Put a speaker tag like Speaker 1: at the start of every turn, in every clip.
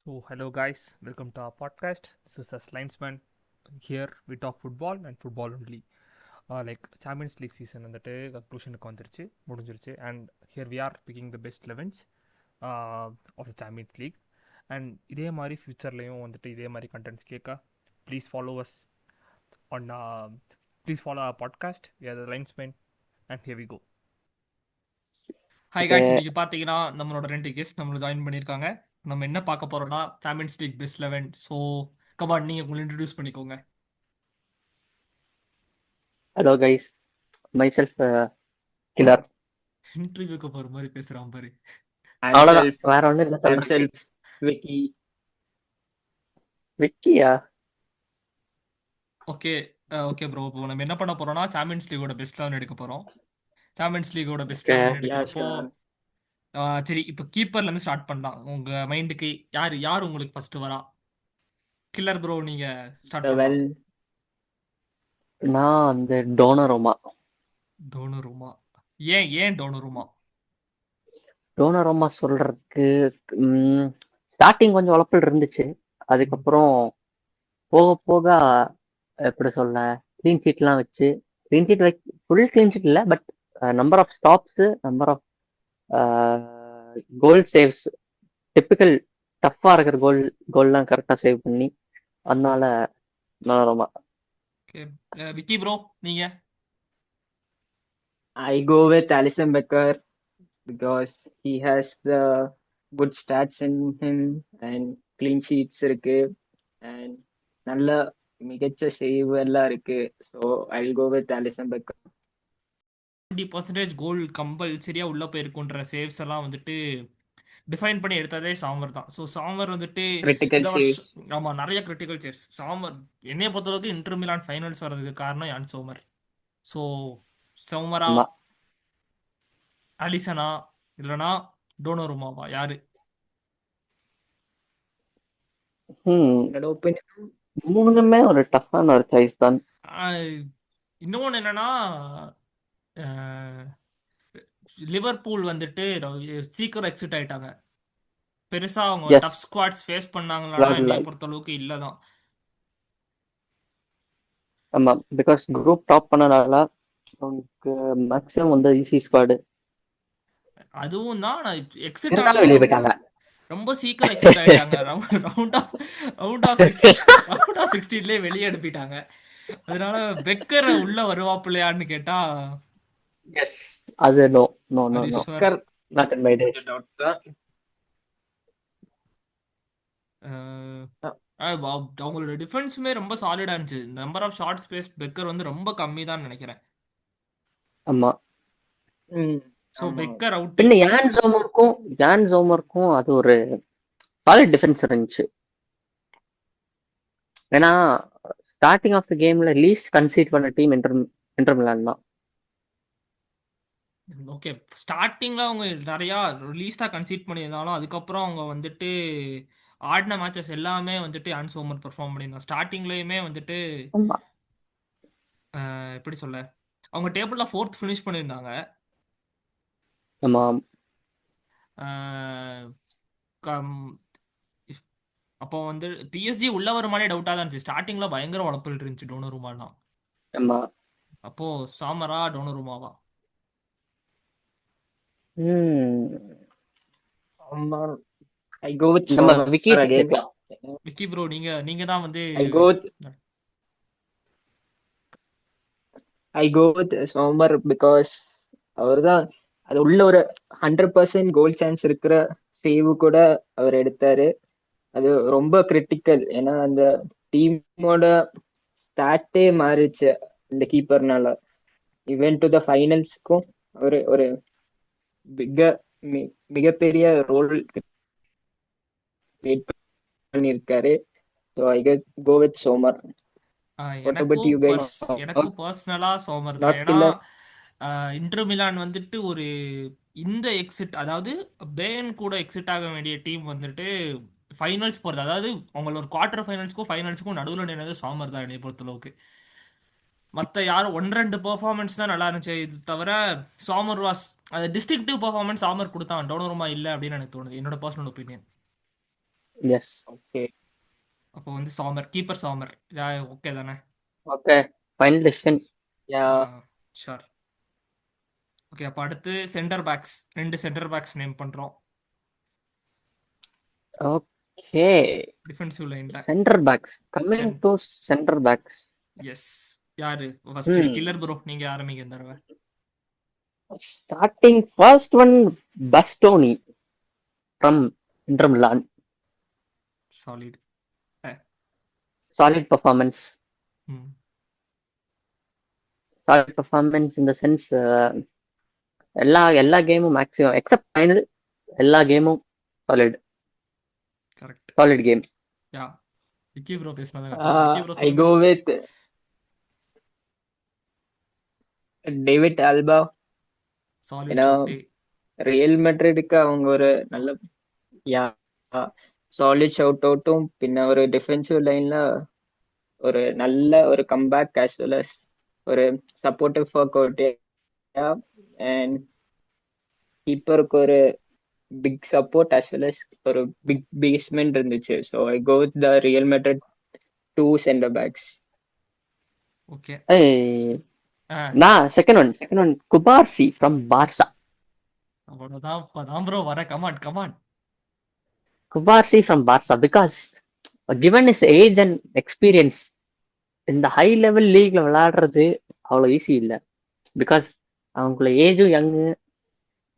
Speaker 1: So, hello guys, welcome to our podcast. This is us Linesman. Here we talk football and football only. Like Champions League season வந்துட்டு கன்க்ளூஷனுக்கு வந்துருச்சு முடிஞ்சிருச்சு and here we are picking the best elevens of the Champions League and இதே மாதிரி ஃப்யூச்சர்லேயும் வந்துட்டு இதே மாதிரி கண்டென்ட்ஸ் கேட்க please follow us on please follow our podcast we are the linesman and here we go. Hi guys,
Speaker 2: Okay.
Speaker 1: இன்னைக்கு பார்த்தீங்கன்னா நம்மளோட 2 கெஸ்ட் நம்மள ஜாயின் பண்ணியிருக்காங்க. நம்ம என்ன பார்க்க போறோம்னா Champions League best 11. So come on, நீங்கள் உங்களை இன்ட்ரடியூஸ் பண்ணிக்கோங்க.
Speaker 2: Hello guys. Myself Killer.
Speaker 1: இன்டர்வியூக்கு போகிற மாதிரி பேசுகிறான் பாரு.
Speaker 2: அவ்வளோதான்.
Speaker 3: Himself,
Speaker 2: வேற ஒன்றும் இல்லை சொல்றதுக்கு.
Speaker 3: himself, Vicky.
Speaker 2: விக்கியா?
Speaker 1: ஓகே ஓகே ப்ரோ, இப்போ நம்ம என்ன பண்ண போறோம்னா சாம்பியன்ஸ் லீகோட பெஸ்ட் 11 எடுக்க போகிறோம். சாம்பியன்ஸ் லீகோட பெஸ்ட்
Speaker 2: Okay.
Speaker 1: 11
Speaker 3: Yeah,
Speaker 1: எடுக்கிறப்போ
Speaker 3: sure.
Speaker 1: சரி, இப்போ கீப்பர்லேருந்து ஸ்டார்ட் பண்ணலாம். உங்கள் மைண்டுக்கு யார் யார் உங்களுக்கு ஃபஸ்ட்டு வரா? கில்லர் ப்ரோ, நீங்கள் ஸ்டார்ட் பண்ணலாம்.
Speaker 3: Well,
Speaker 2: நான் வந்து டோனரோமா.
Speaker 1: டோனருமா? ஏன் டோனருமா?
Speaker 2: டோனரோமா சொல்றதுக்கு ஸ்டார்டிங் கொஞ்சம் உழப்பல் இருந்துச்சு. அதுக்கப்புறம் போக போக எப்படி சொல்ல, க்ளீன் ஷீட்லாம் வச்சு clean sheet full clean sheet இல்லை, but number of stops, number of goal saves, typical டஃப்பாக இருக்கிற கோல்லாம் கரெக்டாக சேவ் பண்ணி, அதனால டோனரோமா.
Speaker 1: ஓகே, விக்கி ப்ரோ நீங்கள்?
Speaker 3: I go with Alisson Becker because he has the good stats in him and clean sheets இருக்கு and நல்ல மிகச்ச சேவ் எல்லாம் இருக்கு. So I'll go with Alisson Becker.
Speaker 1: 20% கோல் கம்பல்சரியாக உள்ளே போயிருக்குன்ற சேவ்ஸ் எல்லாம் வந்துட்டு டிஃபைன் பண்ணி எடுத்ததே சாமர் தான். ஸோ சாமர் வந்துட்டு
Speaker 3: Critical
Speaker 1: இந்த
Speaker 3: saves.
Speaker 1: வருஷம் ஆமாம் நிறைய கிரிட்டிக்கல் சேவ்ஸ். சாமர் என்னைய பொறுத்தளவுக்கு இன்டர் மிலான் ஃபைனல்ஸ் வர்றதுக்கு காரணம் யான் சோமர். ஸோ சோமரா,
Speaker 2: ஆமா.
Speaker 1: அலிசனா, இல்லைனா டோனோருமாவா, யாரு?
Speaker 3: என்னோட ஒப்பீனியன்
Speaker 2: மூணுமே ஒரு டஃப்பான ஒரு சாய்ஸ் தான்.
Speaker 1: இன்னொன்று என்னன்னா, லிவர்பூல் வந்துட்டு சீக்கிரம் எக்ஸிட் ஆயிட்டாங்க. பெருசா அவங்க
Speaker 2: எஸ்.
Speaker 1: டஃப் ஸ்குவாட்ஸ் ஃபேஸ் பண்ணாங்களான்னா என்னைய பொறுத்தளவுக்கு இல்லை தான்.
Speaker 2: ஆமா, பிகாஸ் குரூப் டாப் பண்ணனால அவங்களுக்கு மேக்ஸிமம் வந்து ஈஸி ஸ்குவாடு.
Speaker 1: அதுவும் தான் எக்ஸிட்
Speaker 2: இருந்தாலும்
Speaker 1: ஆனது
Speaker 2: வெளியே
Speaker 1: ரொம்ப
Speaker 2: போயிட்டாங்க.
Speaker 1: ரொம்ப சீக்கிரம் எக்ஸிட் ஆயிட்டாங்க. ரவுண்ட் ஆஃப் 16 வெளியே அனுப்பிட்டாங்க. அதனால பெக்கர் உள்ள வருவாப்பிள்ளையான்னு கேட்டா
Speaker 2: எஸ், அது நோ நோ நோ நோ,
Speaker 1: ஹரிஸ்வர்.
Speaker 3: Becker
Speaker 2: not in my days.
Speaker 3: doubt தான்.
Speaker 1: அவங்களோட டிஃபென்ஸுமே ரொம்ப சாலிடா இருந்துச்சு. நம்பர் ஆஃப் ஷார்ட் ஸ்பேஸ் பெக்கர் வந்து ரொம்ப கம்மி தான் நினைக்கிறேன்.
Speaker 2: ஆமா.
Speaker 1: ஸோ
Speaker 3: ஆமா.
Speaker 1: Becker out.
Speaker 2: பின்ன யான் ஜோமருக்கும் அது ஒரு சாலிட் டிஃபென்ஸ் இருந்துச்சு. ஏன்னா ஸ்டார்டிங் ஆஃப் த கேம்ல லீஸ்ட் கன்சீட் பண்ண டீம் இன்டர் மிலான் தான்.
Speaker 1: ஓகே, ஸ்டார்டிங்கில் அவங்க நிறையா ரிலீஸ்டாக கன்சீட் பண்ணியிருந்தாலும் அதுக்கப்புறம் அவங்க வந்துட்டு ஆடின மேட்சஸ் எல்லாமே வந்துட்டு ஆன் சோமர் பெர்ஃபார்ம் பண்ணியிருந்தாங்க. ஸ்டார்டிங்லேயுமே வந்துட்டு
Speaker 2: ஆமா.
Speaker 1: எப்படி சொல்ல, அவங்க டேபிளில் 4th ஃபினிஷ் பண்ணியிருந்தாங்க.
Speaker 2: ஆமா.
Speaker 1: அப்போ வந்து பிஎஸ்ஜி உள்ள வருமானே டவுட்டாக தான் இருந்துச்சு. ஸ்டார்டிங்கில் பயங்கர உழப்பில் இருந்துச்சு டோனருமாலாம்.
Speaker 2: ஆமா.
Speaker 1: அப்போ சாமரா டோனருமாவா?
Speaker 3: ஆமா. I go with
Speaker 2: நம்ம
Speaker 3: Sommer
Speaker 2: விக்கி
Speaker 3: again.
Speaker 2: கேட்கலாம்.
Speaker 1: விக்கி ப்ரோ, நீங்க தான் வந்து
Speaker 3: I go with Sommer because அவர்தான் அது உள்ள ஒரு 100% கோல் சான்ஸ் இருக்கிற சேவ் கூட அவர் எடுத்தாரு. அது ரொம்ப கிரிட்டிக்கல். ஏன்னா அந்த டீமோட ஸ்டாட்டே மாறிச்சு இந்த கீப்பர்னால. இவன் டு த ஃபைனல்ஸ்க்கும் ஒரு ஒரு மிகப்பெரிய ரோல் பண்ணியிருக்காரு. So I go with Sommer.
Speaker 1: எனக்கும் பர்சனலா சோமர் தான். ஏன்னா இன்டர் மிலான் வந்துட்டு ஒரு இந்த எக்ஸிட், அதாவது பேன் கூட எக்ஸிட் ஆக வேண்டிய டீம் வந்துட்டு ஃபைனல்ஸ் போகிறது, அதாவது அவங்கள ஒரு குவார்டர் ஃபைனல்ஸுக்கும் நடுவில் நின்னது சோமர் தான் என்னை பொறுத்தளவுக்கு. மற்ற யாரும் 1-2 பெர்ஃபார்மன்ஸ் தான் நல்லா இருந்துச்சு. இது தவிர சோமர் வாஸ் அது டிஸ்டிங்டிவ் பெர்ஃபார்மன்ஸ் சாமர் கொடுத்தான், டோனோருமா இல்லை அப்படின்னு எனக்கு தோணுது, என்னோட பர்சனல் ஒப்பீனியன்.
Speaker 2: எஸ்.
Speaker 3: ஓகே
Speaker 1: அப்போ வந்து சாமர், கீப்பர் சாமர். ஓகே தானே?
Speaker 2: Okay, final decision.
Speaker 3: Ya
Speaker 1: sure. Okay, அப்போ அடுத்து centre backs. 2 centre backs name பண்ணுறோம்
Speaker 2: ஓகே,
Speaker 1: டிஃபென்சிவ் லைனில்.
Speaker 2: Centre backs. Coming to centre backs.
Speaker 1: Yes. யாரு ஃபர்ஸ்ட்? கில்லர் ப்ரோ, நீங்க ஆரம்பிங்க இந்த தடவை.
Speaker 2: Starting first one Bastoni from Inter Milan.
Speaker 1: Solid.
Speaker 2: Solid performance.
Speaker 1: Hmm
Speaker 2: solid performance in the sense எல்லா கேமும் maximum except final எல்லா கேமும் சாலிட்.
Speaker 1: கரெக்ட்.
Speaker 2: Solid game.
Speaker 1: யா, Vicky bro பேசினதா correct. Vicky bro
Speaker 3: I go with David Alaba.
Speaker 1: Solid
Speaker 3: ஏன்னா
Speaker 1: ஷூட்டி.
Speaker 3: Real மெட்ரிடுக்கு அவங்க ஒரு நல்ல யா சாலிட் ஷவுட் அவுட்டும் பின்ன ஒரு டிஃபென்சிவ் லைன்ல ஒரு நல்ல ஒரு கம்பேக் as well as ஒரு சப்போர்ட்டிவ் ஃபார் கோட்டியா அண்ட் கீப்பருக்கு ஒரு big support as well as ஒரு பிக் பேஸ்மெண்ட் இருந்துச்சு. So I go with the Real Madrid 2 centre backs.
Speaker 1: Okay.
Speaker 2: நான் second one Cubarsi from Barca.
Speaker 1: அவ்வளோதான் ப்ரோ, வர come.
Speaker 2: Cubarsi from Barca because given his age and experience இந்த high level லீக்ல விளையாடுறது அவ்வளோ easy இல்லை. Because அவங்கள ஏஜும் யங்கு,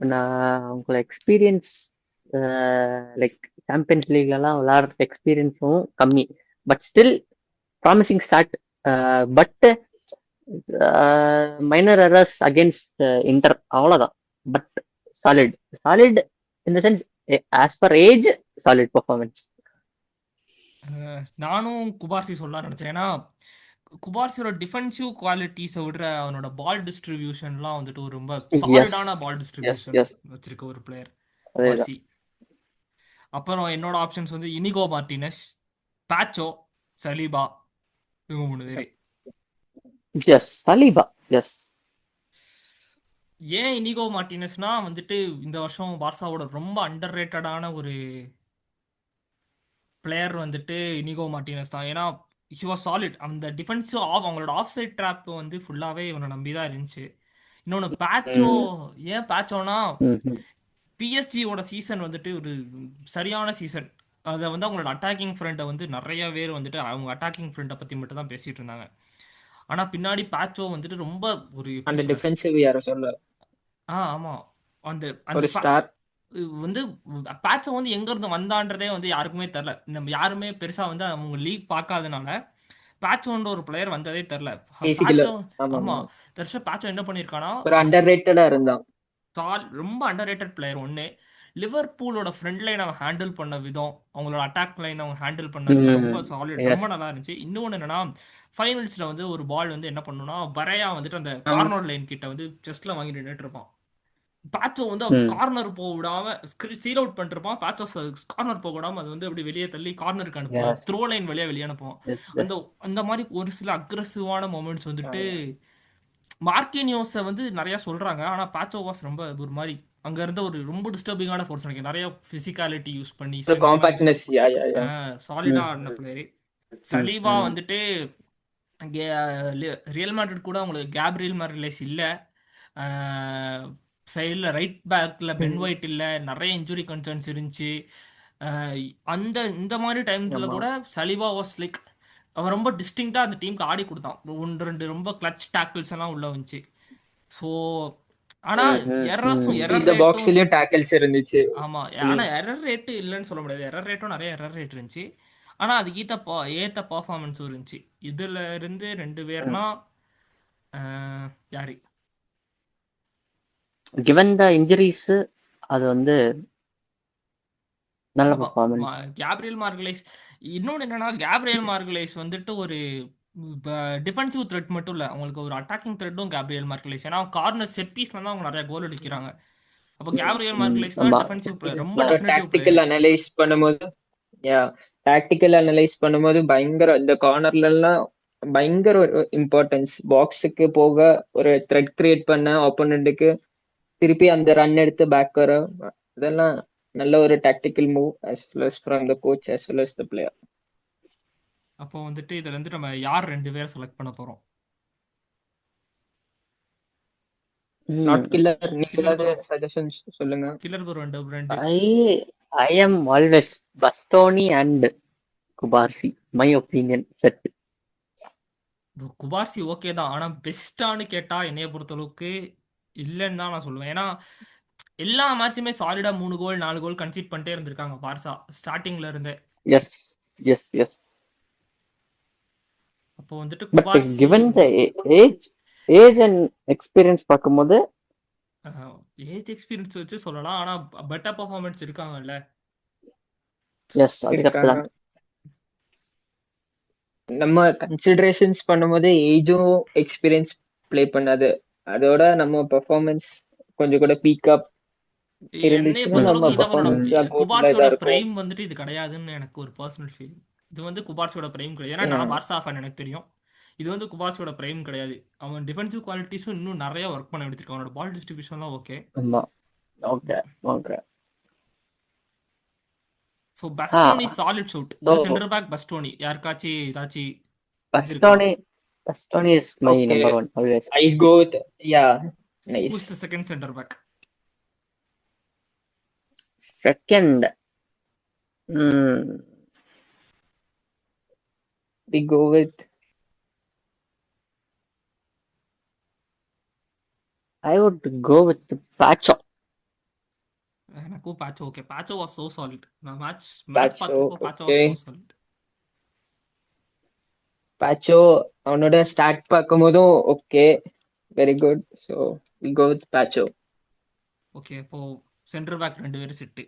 Speaker 2: அவங்கள எக்ஸ்பீரியன்ஸ் லைக் சாம்பியன்ஸ் லீக்லலாம் விளையாடுற எக்ஸ்பீரியன்ஸும் கம்மி. But still promising start. But minor errors against Inter, அவ்வளோதான். But solid in the sense as per age solid performance.
Speaker 1: நானும் குபார்சி சொல்லலாம் நினைச்சேன். ஏன்னா குபார்சியோட டிஃபென்சிவ் குவாலிட்டிஸை விட அவனோட பால் டிஸ்ட்ரிபியூஷன்லாம் வந்துட்டு ஒரு ரொம்ப சாலிடான பால் டிஸ்ட்ரிபியூஷன் வச்சிருக்க ஒரு பிளேயர் குபார்சி. அப்புறம் என்னோட ஆப்ஷன்ஸ் வந்து இனிகோ மார்டினஸ், பாச்சோ, சலீபா, இவங்க 3 பேர்.
Speaker 2: Yes, Saliba. எஸ்.
Speaker 1: ஏன் இனிகோ மார்டினஸ்னா வந்துட்டு இந்த வருஷம் பார்சாவோட ரொம்ப அண்டர் ரேட்டடான ஒரு பிளேயர் வந்துட்டு இனிகோ மார்டினஸ் தான். ஏன்னா ஹி வாஸ் சாலிட். அந்த டிஃபென்சிவ் அவங்களோட ஆஃப் சைட் ட்ராப் வந்து ஃபுல்லாகவே இவனை நம்பி தான் இருந்துச்சு. இன்னொன்று பேச்சோ. ஏன் பேச்சோனா பிஎஸ்ஜியோட சீசன் வந்துட்டு ஒரு சரியான சீசன். அதை வந்து அவங்களோட அட்டாக்கிங் ஃப்ரண்ட்டை வந்து நிறைய பேர் வந்துட்டு அவங்க அட்டாக்கிங் ஃப்ரண்ட்டை பற்றி மட்டும் தான் பேசிகிட்டு இருந்தாங்க. ஆனால் பின்னாடி பேச்சோ வந்துட்டு ரொம்ப ஒரு
Speaker 3: அந்த டிஃபென்சிவ் யாரை சொல்ல
Speaker 1: ஆமாம் அந்த
Speaker 3: ஒரு ஸ்டார்
Speaker 1: வந்து பேட்சை வந்து எங்கேருந்து வந்தான்றதே வந்து யாருக்குமே தெரில. நம்ம யாருமே பெருசாக வந்து அவங்க லீக் பார்க்காதனால பேட்சோன்ற ஒரு பிளேயர் வந்ததே தெரில. ஆமாம், தர்ஷா பேட்சோ என்ன பண்ணியிருக்கானா
Speaker 3: ஒரு அண்டர் ரேட்டடாக இருந்தான்.
Speaker 1: ரொம்ப அண்டர் ரேட்டட் பிளேயர். ஒன்று, லிவர்பூலோட ஃப்ரண்ட் லைன் அவன் ஹேண்டில் பண்ண விதம், அவங்களோட அட்டாக் லைன் அவங்க ஹேண்டில் பண்ண விதம் ரொம்ப சாலிட், ரொம்ப நல்லா இருந்துச்சு. இன்னொன்று என்னன்னா ஃபைனல்ஸில் வந்து ஒரு பால் வந்து என்ன பண்ணணும்னா பரையா வந்துட்டு அந்த கார்னர் லைன் கிட்ட வந்து செஸ்ட்ல வாங்கி நின்றுட்டு இருப்பான். பேட்சோ வந்து கார்னர் போக விடாம சீல் அவுட் பண்ணிருப்பான். பேட்சோ கார்னர் போக விடாம அது வந்து அப்படி வெளியே தள்ளி கார்னருக்கு அனுப்புவான், த்ரோ லைன் வழியா வெளியே அனுப்புவான். அந்த மாதிரி ஒரு சில அக்ரெசிவான மொமெண்ட்ஸ் வந்துட்டு மார்க்கினியோஸை வந்து நிறைய சொல்றாங்க. ஆனா பேட்சோ வாஸ் ரொம்ப ஒரு மாதிரி அங்க இருந்த ஒரு ரொம்ப டிஸ்டர்பிங்கான ஃபோர்ஸ். எனக்கு நிறைய பிசிக்காலிட்டி யூஸ் பண்ணி சாலிடா ஆடின பிளேயர். சலீபா வந்துட்டு ரியல் மேட்ரிட் கூட அவங்களுக்கு கேப்ரியல் மார்டினஸ் இல்லை, சைடில் ரைட் பேக்கில் பென் ஒயிட் இல்லை, நிறைய இன்ஜுரி கன்சர்ன்ஸ் இருந்துச்சு. இந்த மாதிரி டைம்ஸில் கூட சலீபா வாஸ் லைக் அவன் ரொம்ப டிஸ்டிங்காக அந்த டீமுக்கு ஆடி கொடுத்தான். 1-2 ரொம்ப கிளச் டேக்கிள்ஸ் எல்லாம் உள்ள வந்துச்சு. ஸோ ஆனால் எரர்
Speaker 3: டேக்கிள்ஸ் இருந்துச்சு.
Speaker 1: ஆமாம், ஆனால் எரர் ரேட்டு இல்லைன்னு சொல்ல முடியாது. எரர் ரேட்டும் நிறைய எரர் ரேட் இருந்துச்சு. ஆனால் அதுக்கு ஏற்ற பர்ஃபார்மன்ஸும் இருந்துச்சு. இதில் இருந்து 2 பேர்னா யாரு
Speaker 2: given the injuries அது வந்து நல்ல பெர்ஃபார்மன்ஸ்.
Speaker 1: கேப்ரியல் மார்கலைஸ். இன்னொன்று என்னன்னா கேப்ரியல் மார்கலைஸ் வந்துட்டு ஒரு டிஃபென்சிவ் த்ரெட் மட்டும் இல்லை, அவங்களுக்கு ஒரு அட்டாக்கிங் த்ரெட்டும் கேப்ரியல் மார்கலைஸ். ஏன்னா கார்னர் செட் பீஸ்ல தான் அவங்க நிறைய கோல் அடிக்கிறாங்க. அப்போ கேப்ரியல் மார்கலைஸ் தான் டிஃபென்சிவ் பிளேயர், ரொம்ப
Speaker 3: டாக்டிக்கல் அனலைஸ் பண்ணும்போது பயங்கர இந்த கார்னர்ல எல்லாம் பயங்கர இம்பார்ட்டன்ஸ். பாக்ஸுக்கு போக ஒரு த்ரெட் கிரியேட் பண்ண ஆப்போனண்ட்டுக்கு திருப்பி அந்த ரன் எடுத்து பேக் வர, இதெல்லாம் நல்ல ஒரு tactical move as well as from the coach as well as the player.
Speaker 1: அப்போ வந்துட்டு இதுல இருந்து நம்ம யார் 2 பேரை செலக்ட் பண்ண போறோம்?
Speaker 3: நாட்
Speaker 2: ம்.
Speaker 3: கில்லர், நீங்க
Speaker 1: கில்லர்
Speaker 3: ஏதாவது
Speaker 1: ப்ரோ,
Speaker 3: சஜஷன்ஸ் சொல்லுங்க.
Speaker 1: Killer bro 2.
Speaker 2: I I am always Bastoni and Kubarsi. My opinion set.
Speaker 1: Cubarsi okay தான், ஆனா பெஸ்டான்னு கேட்டா என்னைய பொறுத்தளவுக்கு இல்லைன்னு தான் நான் சொல்லுவேன். ஏன்னா எல்லா மேட்சுமே சாலிடா 3 கோல் 4 கோல் கன்சீட் பண்ணிட்டே இருந்திருக்காங்க பார்சா ஸ்டார்டிங்ல இருந்தே.
Speaker 2: Yes, yes, yes.
Speaker 1: அப்போ வந்துட்டு
Speaker 2: But
Speaker 1: குபார்சி
Speaker 2: given the age and experience பார்க்கும்போது
Speaker 1: ஏஜ் எக்ஸ்பீரியன்ஸ் வச்சு சொல்லலாம், ஆனா பெட்டர் பர்ஃபார்மன்ஸ் இருக்காங்கல்ல.
Speaker 2: எஸ் அது கரெக்ட்
Speaker 3: இருக்காங்க.
Speaker 2: தான்.
Speaker 3: நம்ம கன்சிடரேஷன்ஸ் பண்ணும்போது ஏஜும் எக்ஸ்பீரியன்ஸ் ப்ளே பண்ணாது, அதோட நம்ம பெர்ஃபார்மன்ஸ் கொஞ்சம் கூட பீக் அப்
Speaker 1: என்னைய
Speaker 3: இருந்துச்சுன்னா நம்ம
Speaker 1: பொறுத்தளவுக்கு இதை பண்ணணும்.
Speaker 3: பெர்ஃபார்மன்ஸ் குட்ல
Speaker 1: குபார்சியோட
Speaker 3: இதா இருக்கும்.
Speaker 1: பிரைம் வந்துட்டு இது கிடையாதுன்னு எனக்கு ஒரு பர்சனல் ஃபீலிங். இது வந்து குபார்சியோட பிரைம் கிடையாது. ஏன்னா நான் பார்சா ஃபேன், எனக்கு தெரியும். இது வந்து குபார்சியோட பிரைம் கிடையாது. அவன் டிஃபென்சிவ் குவாலிட்டிஸும் இன்னும் நிறைய ஒர்க் பண்ண எடுத்திருக்கான். அவனோட பால் டிஸ்ட்ரிபியூஷன்லாம் ஓகே.
Speaker 2: ஆமா, okay okay.
Speaker 1: So Bastoni solid shot. ஒரு சென்டர் பேக் பஸ்டோனி, யாருக்காச்சும் ஏதாச்சும்
Speaker 2: Bastoni is my
Speaker 3: Okay,
Speaker 2: number one always.
Speaker 3: I go with, yeah, nice.
Speaker 1: Who's the second centre back?
Speaker 2: Second,
Speaker 3: We go with,
Speaker 2: I would go with Pacho.
Speaker 1: எனக்கும் Pacho okay. Pacho was so solid. நான் match
Speaker 3: Pacho,
Speaker 1: பார்த்தப்போ Pacho
Speaker 3: okay.
Speaker 1: Was so solid.
Speaker 3: Pacho அவனோட start பார்க்கும்போதும் okay, very good. So we go with Pacho.
Speaker 1: Okay, இப்போ centre back 2 பேரும் set.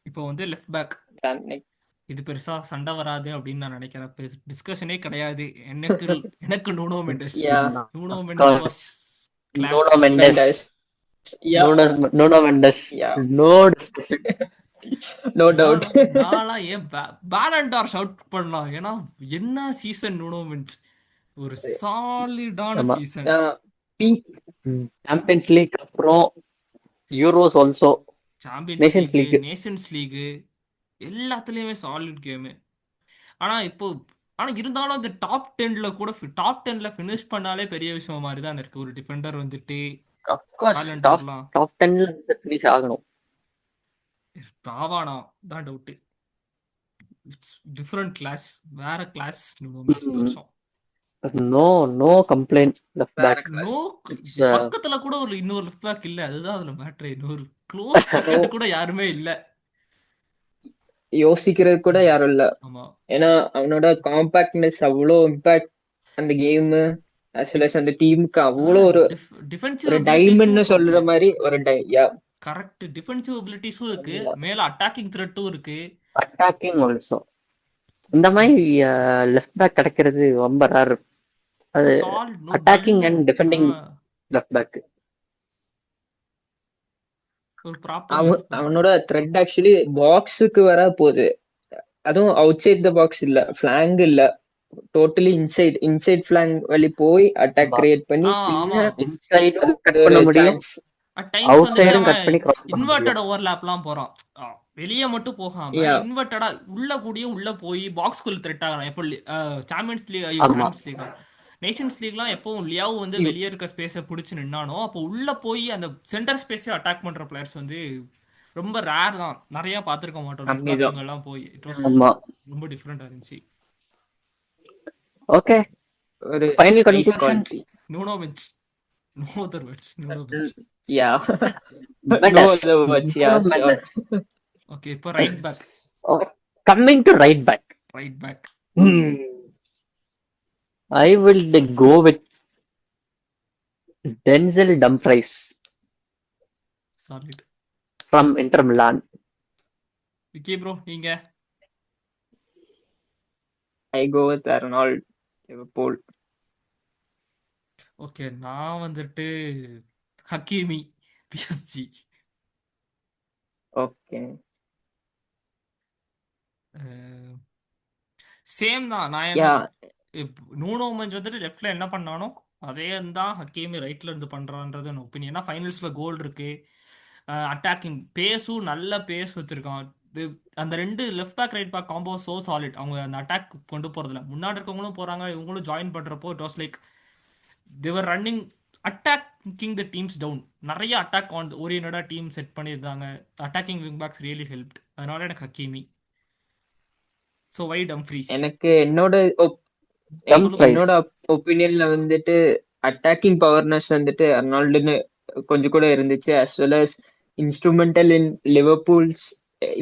Speaker 1: இப்போ வந்து left back இது பெருசா சண்டை வராது அப்படின்னு நான் நினைக்கிறேன். டிஸ்கஷனே கிடையாது. எனக்கு Nuno Mendes.
Speaker 3: Yeah.
Speaker 1: Nuno Mendes was
Speaker 2: Nuno
Speaker 1: class.
Speaker 2: Mendes.
Speaker 3: Yeah,
Speaker 2: Nuno Mendes.
Speaker 3: Yeah.
Speaker 2: No discussion.
Speaker 3: no doubt.
Speaker 1: நான்லாம் ஏன் பேலண்டார் ஷவுட் பண்ணலாம். ஏன்னா என்ன சீசன் நூனோ மெண்டஸ், ஒரு சாலிடான
Speaker 2: ஆமா.
Speaker 1: சீசன்.
Speaker 3: Peak.
Speaker 2: சாம்பியன்ஸ் லீக் அப்புறம் Euros also,
Speaker 1: Champions
Speaker 2: Nations
Speaker 1: League,
Speaker 2: League.
Speaker 1: Nations League எல்லாத்துலயுமே சாலிட் கேமு. ஆனா இப்போ இருந்தாலும் அந்த டாப் 10ல கூட டாப் 10ல ஃபினிஷ் பண்ணாலே பெரிய விஷயம் மாதிரி தான் இருக்கு. ஒரு டிஃபெண்டர் வந்துட்டு
Speaker 2: ஆஃப் கோர்ஸ்
Speaker 1: பேலண்டார்லாம்
Speaker 2: டாப் 10ல இருந்து ஃபினிஷ் ஆகணும்.
Speaker 1: ஆவானா தான் டவுட். இட்ஸ் டிஃபரெண்ட் கிளாஸ், வேற கிளாஸ் வருஷம்.
Speaker 2: No complaint left back.
Speaker 1: No,
Speaker 2: It's,
Speaker 1: பக்கத்துல கூட ஒரு இன்னொரு லெஃப்ட் பேக் இல்ல, அதுதான் அதுல மேட்டர். இன்னொரு க்ளோஸ் செகண்ட் கூட யாருமே இல்ல.
Speaker 3: யோசிக்கிறது கூட யாரும் இல்ல.
Speaker 1: ஆமா,
Speaker 3: ஏன்னா அவனோட காம்பாக்ட்னஸ் அவ்வளோ இம்பாக்ட் அந்த கேம் as well as அந்த டீமுக்கு அவ்வளோ ஒரு
Speaker 1: டிஃபென்சிவ்
Speaker 3: டைமண்ட்னு சொல்ற மாதிரி ஒரு
Speaker 1: கரெக்ட் டிஃபென்சிவ் அபிலிட்டிஸும் இருக்கு, மேல அட்டாக்கிங் த்ரெட்டும் இருக்கு,
Speaker 2: அட்டாக்கிங் ஆல்சோ. இந்த மாதிரி லெஃப்ட் பேக் கிடைக்கிறது ரொம்ப ரேர். அது attacking and defending left back.
Speaker 1: ஒரு ப்ராப்பர்
Speaker 3: அவனோட த்ரெட் ஆக்சுவலி பாக்ஸுக்கு வர போகுது, அதுவும் அவுட் சைட் த பாக்ஸ் இல்ல, ஃபிளாங் இல்ல, டோட்டலி இன்சைட் ஃபிளாங் வழி போய் அட்டாக் கிரியேட் பண்ணி
Speaker 2: இன்சைடும் கட் பண்ண முடியும், அவுட் சைடும் கட் பண்ணி கிராஸ் பண்ண முடியும்.
Speaker 1: இன்வெர்ட்டட் ஓவர்லாப்லாம் போறான், வெளியே மட்டும் போகாம இன்வெர்ட்டடா உள்ள கூடியும் உள்ள போய் பாக்ஸ்குள்ள த்ரெட் ஆகலாம். எப்போ சாம்பியன்ஸ் லீக் நேஷன்ஸ் லீக்லாம் எப்பவும் லியாவ் வந்து வெளியே இருக்க ஸ்பேஸை பிடிச்சி நின்னானோ அப்போ உள்ள போய் அந்த சென்டர் ஸ்பேஸை அட்டாக் பண்ற பிளேயர்ஸ் வந்து ரொம்ப ரேர் தான், நிறைய பார்த்துருக்க மாட்டோம். எல்லாம் போய் இட் வாஸ் ரொம்ப டிஃப்ரெண்டா இருந்துச்சு.
Speaker 2: ஓகே,
Speaker 3: ஒரு
Speaker 2: final conclusion
Speaker 1: Nuno Mendes, no other words, Nuno Mendes.
Speaker 3: Yeah, no other words. Yeah,
Speaker 1: okay, இப்போ right back.
Speaker 2: Coming to right back.
Speaker 1: Right back
Speaker 2: I will go with Denzel Dumfries.
Speaker 1: Solid.
Speaker 2: From Inter Milan.
Speaker 1: Vicky bro, நீங்க?
Speaker 3: I go with Arnold, Liverpool.
Speaker 1: Okay, நான் வந்துட்டு ஹக்கீமி, PSG.
Speaker 3: Okay,
Speaker 1: same தான். நான் என்ன Nuno மெண்டஸ் வந்துட்டு லெஃப்ட்ல என்ன பண்ணானோ அதே தான் ஹக்கீமி ரைட்ல இருந்து பண்றான்றது ஒப்பீனியன். ஃபைனல்ஸ்ல கோல் இருக்கு, அட்டாக்கிங் பேஸும் நல்ல பேஸ் வச்சிருக்கான். அந்த 2 left back right back combo so solid. அவங்க அந்த அட்டாக் கொண்டு போறதுல முன்னாடி இருக்கவங்களும் போறாங்க, இவங்களும் ஜாயின் பண்றப்போ it was like they were running attacking the teams down. நிறைய அட்டாக் ஆன் ஓரியன்டா டீம் செட் பண்ணியிருந்தாங்க. Attacking wing backs really helped. அதனால எனக்கு ஹக்கீமி. So why டம்ஃப்ரீஸ்.
Speaker 3: எனக்கு என்னோட
Speaker 2: டம்ஃப்ரைஸ்
Speaker 3: ஒப்பீனியன்ல வந்துட்டு அட்டாக்கிங் பவர்னஸ் வந்துட்டு அர்னால்டுன்னு கொஞ்சம் கூட இருந்துச்சு. As well as instrumental in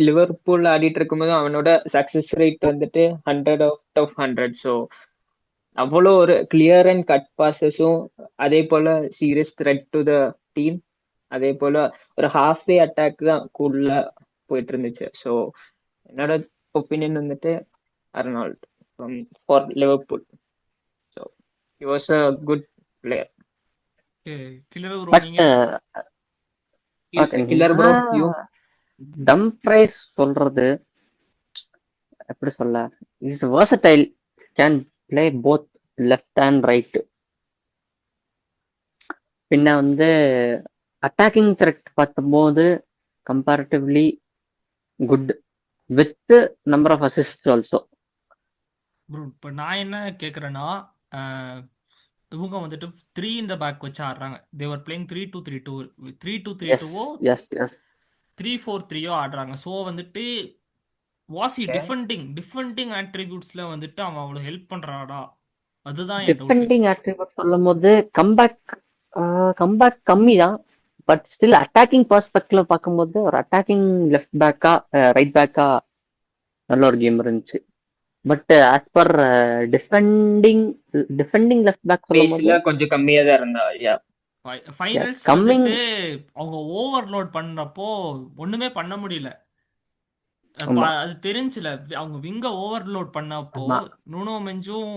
Speaker 3: Liverpool ஆடிட்டு இருக்கும்போது அவனோட சக்சஸ் ரேட் வந்துட்டு 100/100. ஸோ அவ்வளோ ஒரு கிளியர் அண்ட் கட் பாசஸும், அதே போல serious threat to the team, அதே போல ஒரு ஹாஃப் வே அட்டாக் தான் கூல்ல போயிட்டு இருந்துச்சு. ஸோ என்னோட ஒப்பீனியன் வந்துட்டு Arnold for Liverpool. So he was a good player.
Speaker 1: Killer bro
Speaker 2: but
Speaker 1: நீங்க?
Speaker 3: Killer bro you?
Speaker 2: டம்ஃப்ரைஸ் சொல்றது எப்படி சொல்ல, is versatile, can play both left and right. பின்ன வந்து அட்டாக்கிங் த்ரெட் பார்க்கும்போது comparatively good with number of assist also.
Speaker 1: Bro இப்போ நான் என்ன கேட்குறேன்னா, இவங்க வந்துட்டு 3 இந்த பேக் வச்சு ஆடுறாங்க. தேவர் பிளேயிங் 3-2-3-2 3-2-3-2ஓ
Speaker 2: எஸ் எஸ்
Speaker 1: 3-4-3ஓ ஆடுறாங்க. ஸோ வந்துட்டு வாசி டிஃபெண்டிங் ஆட்ரிபியூட்ஸ்ல வந்துட்டு அவன் அவ்வளோ ஹெல்ப் பண்றாடா, அதுதான் என் டவுட்.
Speaker 2: டிஃபெண்டிங் ஆட்ரிபியூட் சொல்லும் போது கம்பேக் கம்மி தான். பட் ஸ்டில் அட்டாக்கிங் பெர்ஸ்பெக்டிவ்ல பார்க்கும்போது ஒரு அட்டாக்கிங் லெஃப்ட் பேக்கா ரைட் பேக்கா நல்ல ஒரு கேம் இருந்துச்சு. But as per defending left back சொல்லும் போது
Speaker 3: பேஸ்ல கொஞ்சம் கம்மியா தான் இருந்தா.
Speaker 1: ஃபைனல்ஸ்
Speaker 2: கம்மிங்
Speaker 1: வந்துட்டு அவங்க ஓவர்லோட் பண்றப்போ ஒண்ணுமே பண்ண முடியல.
Speaker 2: ஆமா
Speaker 1: அது தெரிஞ்சுல அவங்க விங்க ஓவர்லோட் பண்ணப்போ
Speaker 2: ஆமா
Speaker 1: நுனோ மெஞ்சும்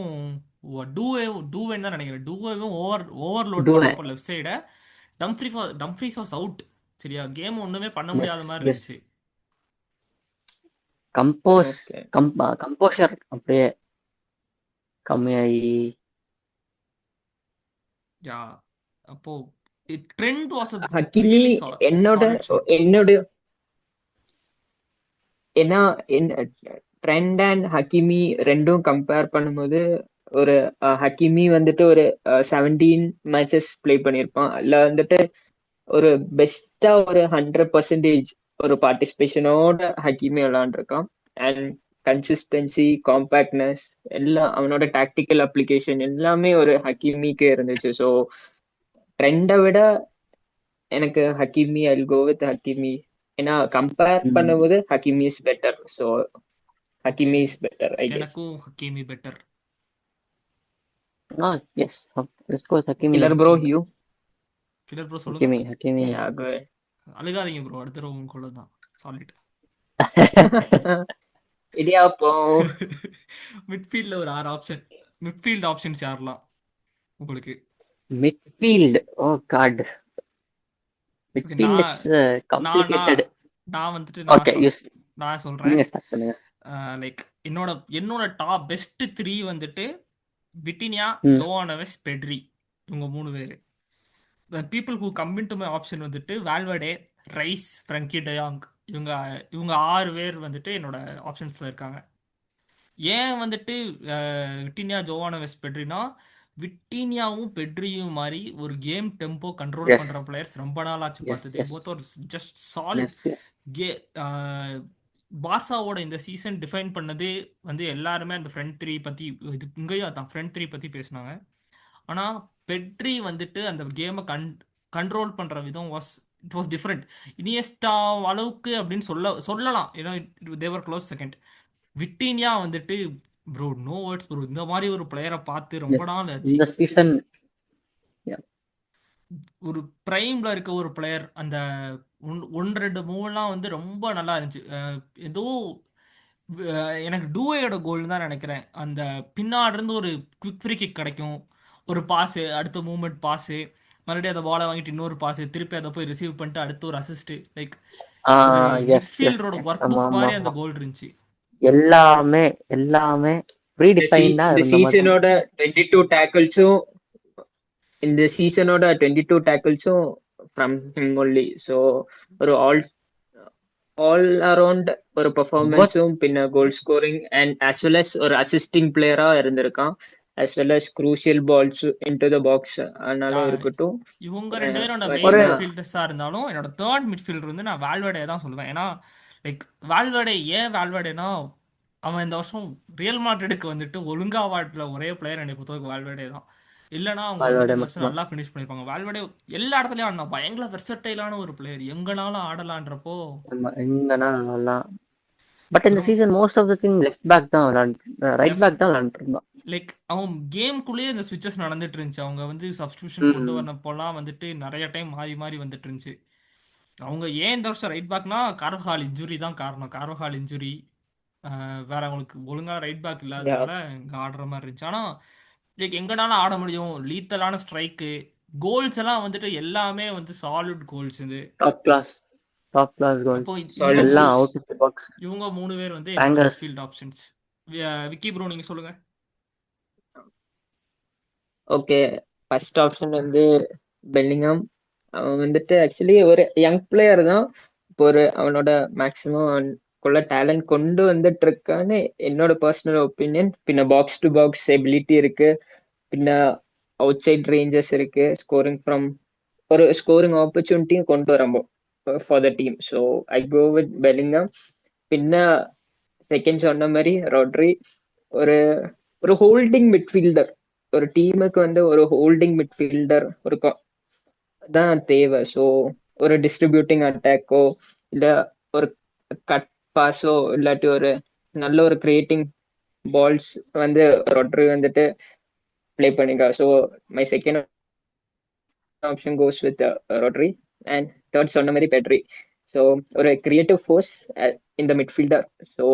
Speaker 1: டூவேன் தான் நினைக்கிறேன். டூவேவும் ஓவர்லோட்
Speaker 2: டூவே
Speaker 1: பண்ணப்போ லெஃப்ட் சைட டம்ஃப்ரீஸ் வாஸ் அவுட். சரியா, கேம் ஒண்ணுமே பண்ண
Speaker 2: எஸ்
Speaker 1: முடியாத மாதிரி
Speaker 2: எஸ்
Speaker 1: இருந்துச்சு.
Speaker 3: Okay.
Speaker 2: கம்போஷர் அப்படியே கம்மியாகி
Speaker 1: யா, அப்போ ட்ரெண்ட் வாஸ்
Speaker 3: ஹக்கிமி
Speaker 1: ரியலி
Speaker 3: என்னோட
Speaker 1: சாலிட் ஷாட்.
Speaker 3: என்னோட ஏன்னா ட்ரெண்ட் அண்ட் ஹக்கிமி ரெண்டும் கம்பேர் பண்ணும்போது ஒரு ஹக்கிமி வந்துட்டு ஒரு 17 மேட்சஸ் பிளே பண்ணியிருப்பான். அதுல வந்துட்டு ஒரு பெஸ்டா ஒரு 100% ஒரு பார்ட்டிசிபேஷனோட ஹக்கிமி விளையாண்டுருக்கான். அண்ட் கன்சிஸ்டன்சி, காம்பேக்ட்னஸ் எல்லாம், அவனோட டாக்டிக்கல் அப்ளிகேஷன் எல்லாமே ஒரு ஹக்கிமிக்கு இருந்துச்சு. ஸோ ட்ரெண்டை விட எனக்கு Hakimi, I go with Hakimi. ஏன்னா கம்பேர் பண்ணும்போது Hakimi is better. So Hakimi is better, I guess.
Speaker 1: எனக்கும் Hakimi better.
Speaker 2: Yes Hakimi
Speaker 3: killer bro you?
Speaker 1: Killer bro சொல்லுங்க.
Speaker 2: ஹக்கிமி
Speaker 1: அழுகாதீங்க ப்ரோ, அடுத்த தடவை உங்களுக்குள்ள தான் சாலிட்.
Speaker 3: இடியாப்பம்.
Speaker 1: மிட்ஃபீல்ட்ல ஒரு 6 ஆப்ஷன். மிட்ஃபீல்ட் ஆப்ஷன்ஸ் யாரெல்லாம் உங்களுக்கு?
Speaker 2: Midfield oh god, midfield is complicated.
Speaker 1: நான் வந்துட்டு
Speaker 2: ஓகே
Speaker 1: நான் சொல்றேன்.
Speaker 2: நீங்க ஸ்டார்ட் பண்ணுங்க.
Speaker 1: லைக் என்னோட டாப் பெஸ்ட் 3 வந்துட்டு விட்டினியா, ஜோவா நெவஸ், பெட்ரி. இவங்க 3 பேர். People who come in to my option வந்துட்டு வால்வர்டே, ரைஸ், ஃப்ரங்கி டயாங். இவங்க 6 பேர் வந்துட்டு என்னோட ஆப்ஷன்ஸ்ல இருக்காங்க. ஏன் வந்துட்டு விட்டினியா, ஜோவா நெவஸ், பெட்ரினா, விட்டினியாவும் பெட்ரியும் மாதிரி ஒரு கேம் டெம்போ கண்ட்ரோல் பண்ற பிளேயர்ஸ் ரொம்ப நாள் ஆச்சு பார்த்தது. போத் ஒரு ஜஸ்ட் சாலிட் பார்சாவோட இந்த சீசன் டிஃபைன் பண்ணது வந்து எல்லாருமே அந்த ஃப்ரண்ட் 3 பத்தி, இது இங்கேயும் அதான் ஃப்ரண்ட் 3 பத்தி பேசினாங்க. ஆனா பெட்ரி வந்துட்டு அந்த கேமை கண்ட்ரோல் பண்ற விதம் இட் வாஸ் டிஃப்ரெண்ட். இனியஸ்டா அளவுக்கு அப்படின்னு சொல்லலாம். ஏன்னா தேவர் க்ளோஸ் செகண்ட். விட்டினியா வந்துட்டு ப்ரோ நோ வேர்ட்ஸ் ப்ரோ. இந்த மாதிரி ஒரு பிளேயரை பார்த்து ரொம்ப நாள் ஆச்சு.
Speaker 2: இந்த சீசன்
Speaker 1: ஒரு பிரைம்ல இருக்க ஒரு பிளேயர், அந்த 1-2 மூவ்லாம் வந்து ரொம்ப நல்லா இருந்துச்சு. ஏதோ எனக்கு டூவேயோட கோல் தான் நினைக்கிறேன். அந்த பின்னாடி இருந்து ஒரு குவிக் ஃப்ரீ கிக் கிடைக்கும், ஒரு பாஸு, அடுத்த மூவ்மெண்ட் பாஸு, மறுபடியும் அந்த பாலை வாங்கிட்டு இன்னொரு பாஸு, திருப்பி அதை போய் ரிசீவ் பண்ணிட்டு அடுத்து ஒரு அசிஸ்ட். லைக் ஒரு மிட்ஃபீல்டரோட ஒர்க் புக் மாதிரி அந்த கோல் இருந்துச்சு.
Speaker 2: எல்லாமே ப்ரீடிஃபைன்டா
Speaker 3: இந்த சீசனோட 22 டேக்கிள்ஸும் ஃப்ரம் ஹிம் ஒன்லி. ஸோ ஒரு ஆல் அரவுண்ட் ஒரு
Speaker 2: போத்
Speaker 3: பெர்ஃபார்மன்ஸும் பின்ன goal scoring and as well as ஒரு அசிஸ்டிங் பிளேயரா இருந்திருக்கான், as well as crucial balls into the box ஆனாலும் இருக்கட்டும்.
Speaker 1: இவங்க ரெண்டு பேரும் மெயின்
Speaker 2: ஒரு
Speaker 1: மிட்ஃபீல்டர்ஸா இருந்தாலும் என்னோட தேர்ட் மிட்ஃபீல்டர் வந்து நான் வால்வர்டே தான் சொல்லுவேன். ஏன்னா லைக் வால்வர்டேனா அவன் இந்த வருஷம் ரியல் மாட்ரிடுக்கு வந்துட்டு ஒழுங்கா வாட்ல ஒரே பிளேயர் என்னை பொறுத்தவரைக்கும் வால்வர்டே தான். இல்லைன்னா அவங்க வந்துட்டு
Speaker 2: வால்வர்டே
Speaker 1: இந்த வருஷம்
Speaker 2: மட்டும்தான்.
Speaker 1: நல்லா ஃபினிஷ் பண்ணியிருப்பாங்க. வால்வர்டே எல்லா இடத்துலயும் ஆடினா பயங்கர வெர்சட்டைலான ஒரு பிளேயர், எங்கனாலும் ஆடலான்றப்போ
Speaker 2: ஆமா, எங்கன்னா நல்லா. பட் இந்த
Speaker 1: ரொம்ப
Speaker 2: season most of the thing left back தான் ரைட்
Speaker 1: லெஃப்ட்
Speaker 2: பேக் தான் விளையாண்டுட்டு இருந்தான்.
Speaker 1: லைக் அவன் கேம்குள்ளேயே இந்த ஸ்விட்சஸ் நடந்துட்டு இருந்துச்சு. அவங்க வந்து சப்ஸ்டியூஷன் கொண்டு
Speaker 2: ம்.
Speaker 1: வரப்போலாம் வந்துட்டு நிறைய டைம் மாறி மாறி வந்துட்டு இருந்துச்சு. அவங்க ஏன் இந்த வருஷம் ரைட் பேக்னா கார்வஹால் இன்ஜுரி தான் காரணம். கார்வஹால் இன்ஜுரி, வேற அவங்களுக்கு ஒழுங்காக ரைட் பேக்
Speaker 3: Yeah.
Speaker 1: இல்லாதனால இங்கே ஆடுற மாதிரி இருந்துச்சு. ஆனால் லைக் எங்கனாலும் ஆட முடியும், லீத்தலான ஸ்ட்ரைக்கு, கோல்ஸ் எல்லாம் வந்துட்டு எல்லாமே வந்து சாலிட் கோல்ஸ் இது.
Speaker 2: டாப் கிளாஸ் கோல்
Speaker 1: அப்போ
Speaker 3: Solid
Speaker 2: எல்லாம்
Speaker 3: goals.
Speaker 2: Out of the box
Speaker 1: இவங்க 3 பேர் வந்து என்னோட
Speaker 2: bangers.
Speaker 1: Midfield options. Vicky bro நீங்கள் சொல்லுங்க.
Speaker 3: ஓகே, ஃபர்ஸ்ட் ஆப்ஷன் வந்து பெல்லிங்ஹாம். அவன் வந்துட்டு ஆக்சுவலி ஒரு யங் பிளேயர் தான். இப்போ ஒரு அவனோட மேக்ஸிமம் அவனுக்குள்ள டேலண்ட் கொண்டு வந்துட்டு இருக்கான்னு என்னோட பர்சனல் ஒப்பீனியன். பின்ன பாக்ஸ் டு பாக்ஸ் எபிலிட்டி இருக்கு, பின்ன அவுட் சைட் ரேஞ்சஸ் இருக்கு, ஒரு ஸ்கோரிங் ஆப்பர்ச்சுனிட்டியும் கொண்டு வரம்போ for the team. So I go with Bellingham. பின்ன செகண்ட் சொன்ன மாதிரி ராட்ரி, ஒரு ஒரு ஹோல்டிங் மிட்ஃபீல்டர். ஒரு டீமுக்கு வந்து ஒரு ஹோல்டிங் மிட்ஃபீல்டர் தான் தேவை. ஸோ ஒரு டிஸ்ட்ரிபியூட்டிங் அட்டாக்கோ இல்லை ஒரு கட் பாஸோ இல்லாட்டி ஒரு நல்ல ஒரு கிரியேட்டிங் பால்ஸ் வந்து ரொட்ரி வந்துட்டு ப்ளே பண்ணிக்கா. So my second option goes with Rodri. And third சொன்ன மாதிரி பெட்ரி. ஸோ ஒரு கிரியேட்டிவ் ஃபோர்ஸ் இந்த மிட்ஃபீல்டர். ஸோ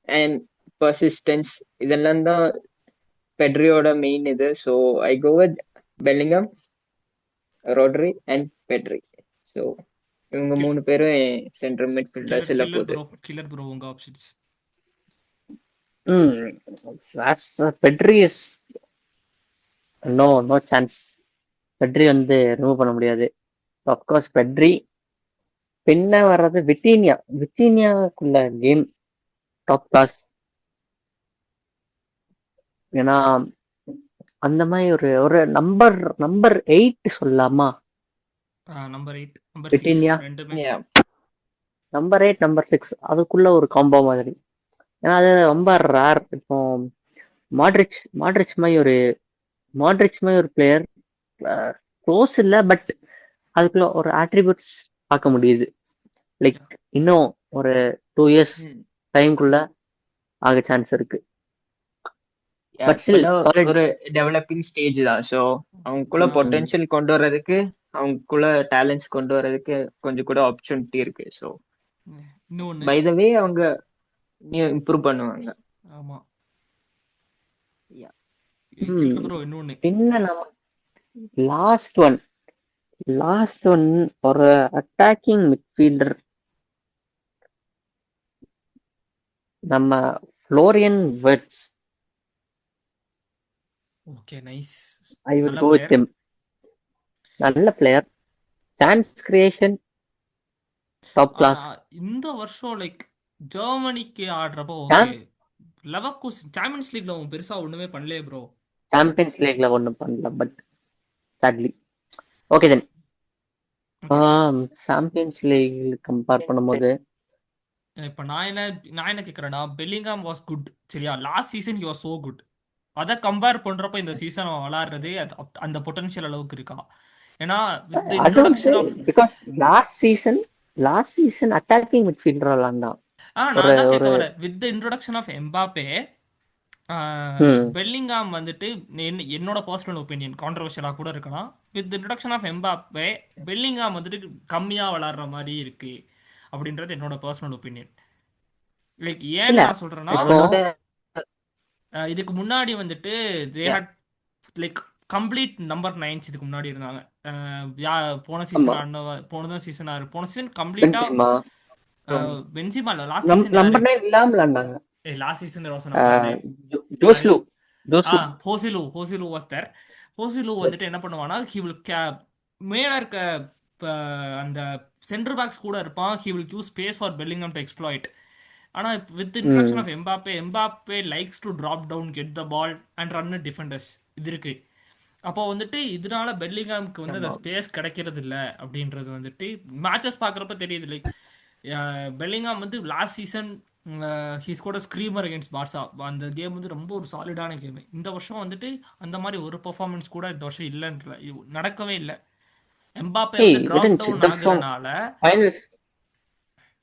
Speaker 3: அண்ட் பர்சிஸ்டன்ஸ், இதெல்லாம் தான் பெட்ரியோட மெயின் இது. So I go with Bellingham, Rodri and Pedri. So இவங்க 3 பேரும் சென்ட்ரல் மிட்ஃபீல்டர்ஸ் இல்ல போகுது.
Speaker 1: கில்லர் ப்ரோ உங்க options.
Speaker 2: Pedri is no chance. Pedri வந்து ரிமூவ் பண்ண முடியாது. Of course Pedri. பின்ன வர்றது விட்டீனியாக்குள்ள கேம் டாப் கிளாஸ். ஏன்னா அந்த மாதிரி ஒரு நம்பர் 8 சொல்லலாமா?
Speaker 1: நம்பர் 8 நம்பர் 6
Speaker 2: விட்டீனியா
Speaker 1: ரெண்டுமே.
Speaker 2: நம்பர் 8 நம்பர் 6 அதுக்குள்ள ஒரு காம்போ மாதிரி. ஏன்னா அது ரொம்ப ரேர். இப்போ மாட்ரிச் மாதிரி ஒரு பிளேயர் க்ளோஸ் இல்லை, பட் அதுக்குள்ள ஒரு ஆட்ரிபியூட்ஸ் பார்க்க முடியுது. லைக் இன்னும் ஒரு 2 years டைம்குள்ள ஆக சான்ஸ் இருக்கு. பட் ஸ்டில்
Speaker 3: ஒரு டெவலப்பிங் ஸ்டேஜ் தான். ஸோ அவங்களுக்குள்ள பொட்டன்ஷியல் கொண்டு வர்றதுக்கு, அவங்களுக்குள்ள டேலண்ட்ஸ் கொண்டு வர்றதுக்கு கொஞ்சம் கூட ஆப்பர்ச்சுனிட்டி இருக்கு. ஸோ
Speaker 1: இன்னொன்னு
Speaker 3: பை த வே அவங்க இம்ப்ரூவ் பண்ணுவாங்க.
Speaker 1: ஆமா.
Speaker 3: Yeah.
Speaker 1: ப்ரோ இன்னொன்னு
Speaker 2: பின்ன நம்ம லாஸ்ட் ஒன் ஒரு அட்டாக்கிங் மிட்ஃபீல்டர் நம்ம Florian Wirtz.
Speaker 1: Okay nice.
Speaker 2: I will go with him. நல்ல player, chance creation top class.
Speaker 1: இந்த வருஷம் லைக் ஜெர்மனிக்கு ஆடுறப்போ ஓகே, லெவர்கூசன் சாம்பியன்ஸ் லீக்ல அவன் பெருசா ஒண்ணுமே பண்ணலையே ப்ரோ.
Speaker 2: சாம்பியன்ஸ் லீக்ல ஒன்றும் பண்ணல, but sadly okay then Champions League compare பண்ணும்போது
Speaker 1: இப்போ நான் என்ன கேட்குறேன்னா, பெல்லிங்ஹாம் வாஸ் குட் சரியா, last season he was so good. அதை கம்பேர் பண்றப்ப இந்த சீசன் அவன் விளையாடுறது அந்த பொட்டன்ஷியல் அளவுக்கு இருக்கா? ஏன்னா with introduction of
Speaker 2: because last season attacking midfielder விளையாண்டான்.
Speaker 1: நான் தான் கேட்க வரேன். With introduction of Mbappe, Bellingham வந்துட்டு என்னோட பர்சனல் ஒப்பீனியன் கான்ட்ரவர்ஷியலாக கூட இருக்கலாம். With introduction of Mbappe Bellingham வந்துட்டு கம்மியாக விளாடுற மாதிரி இருக்கு அப்படின்றது என்னோட பர்சனல் ஒப்பீனியன். லைக் ஏன்னு நான் சொல்றேன்னா, இதுக்கு முன்னாடி வந்துட்டு they had like complete number 9 இதுக்கு முன்னாடி இருந்தாங்க. போன சீசன் கம்ப்ளீட்டா பென்சிமா இல்ல, லாஸ்ட் சீசன்
Speaker 2: நம்பர் 9 இல்லாம விளையாண்டாங்க.
Speaker 1: Last season Joselu was there. Joselu வந்துட்டு என்ன பண்ணுவானா, ஹி வில் மேல இருக்க அந்த சென்டர் பேக்ஸ் கூட இருப்பான். He will choose space for Bellingham to exploit. ஆனால் with introduction
Speaker 2: hmm.
Speaker 1: Of Mbappe likes to drop down, get the ball and run defenders. இது இருக்கு. அப்போ வந்துட்டு இதனால பெல்லிங்ஹாம்க்கு வந்து அந்த
Speaker 3: ஆமா
Speaker 1: ஸ்பேஸ் கிடைக்கிறது இல்லை அப்படின்றது வந்துட்டு மேட்சஸ் பார்க்குறப்ப தெரியுது. லைக் பெல்லிங்ஹாம் வந்து last season he scored screamer against Barca. அந்த கேம் வந்து ரொம்ப ஒரு சாலிடான கேம். இந்த வருஷம் வந்துட்டு அந்த மாதிரி ஒரு பெர்ஃபார்மன்ஸ் கூட இந்த வருஷம் இல்லைன்ற நடக்கவே இல்லை. எம்பாப்பே வந்து ட்ராப்
Speaker 2: இருந்துச்சு
Speaker 1: டவுன்
Speaker 2: இந்த வருஷம்.
Speaker 1: ஆகுறனால
Speaker 2: ஃபைனல்ஸ்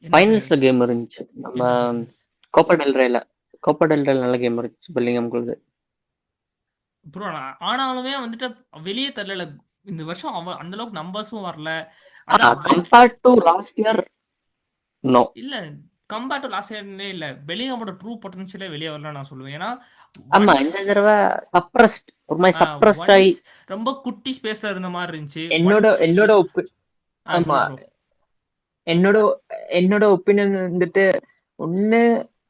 Speaker 1: என்ன
Speaker 2: ஃபைனல்ஸ்ல
Speaker 1: ஃபைனல்ஸ்?
Speaker 2: கேம் இருந்துச்சு. நம்ம
Speaker 1: எந்த ஃபைனல்ஸ்?
Speaker 2: கோப்பா டெல் ரேல நல்ல கேம் இருந்துச்சு பெல்லிங்ஹாம்குள்ளது.
Speaker 1: ப்ரோ ஆனாலுமே வந்துட்டு வெளியே தரல. இந்த வருஷம் அவன் அந்த அளவுக்கு நம்பர்ஸும் வரல. அதான்
Speaker 2: compared to last year no.
Speaker 1: இல்ல கம்பேர் டு லாஸ்ட் இயர்னே இல்ல. பெலிங்ஹாமோட ட்ரூ பொட்டன்ஷியலே வெளியே வரல நான் சொல்லுவேன். ஏன்னா
Speaker 2: ஆமா,
Speaker 1: ஒன்ஸ்
Speaker 2: இந்த தடவை சப்ரஸ்ட், ஒரு மாதிரி சப்ரஸ்ட் ஆகி
Speaker 1: ஒன்ஸ் ரொம்ப குட்டி ஸ்பேஸ்ல இருந்த மாதிரி இருந்துச்சு.
Speaker 3: என்னோட
Speaker 1: ஒன்ஸ்
Speaker 3: என்னோட ஆமா
Speaker 1: சொல்லு ப்ரோ.
Speaker 3: என்னோட என்னோட ஒப்பீனியன் வந்துட்டு ஒண்ணு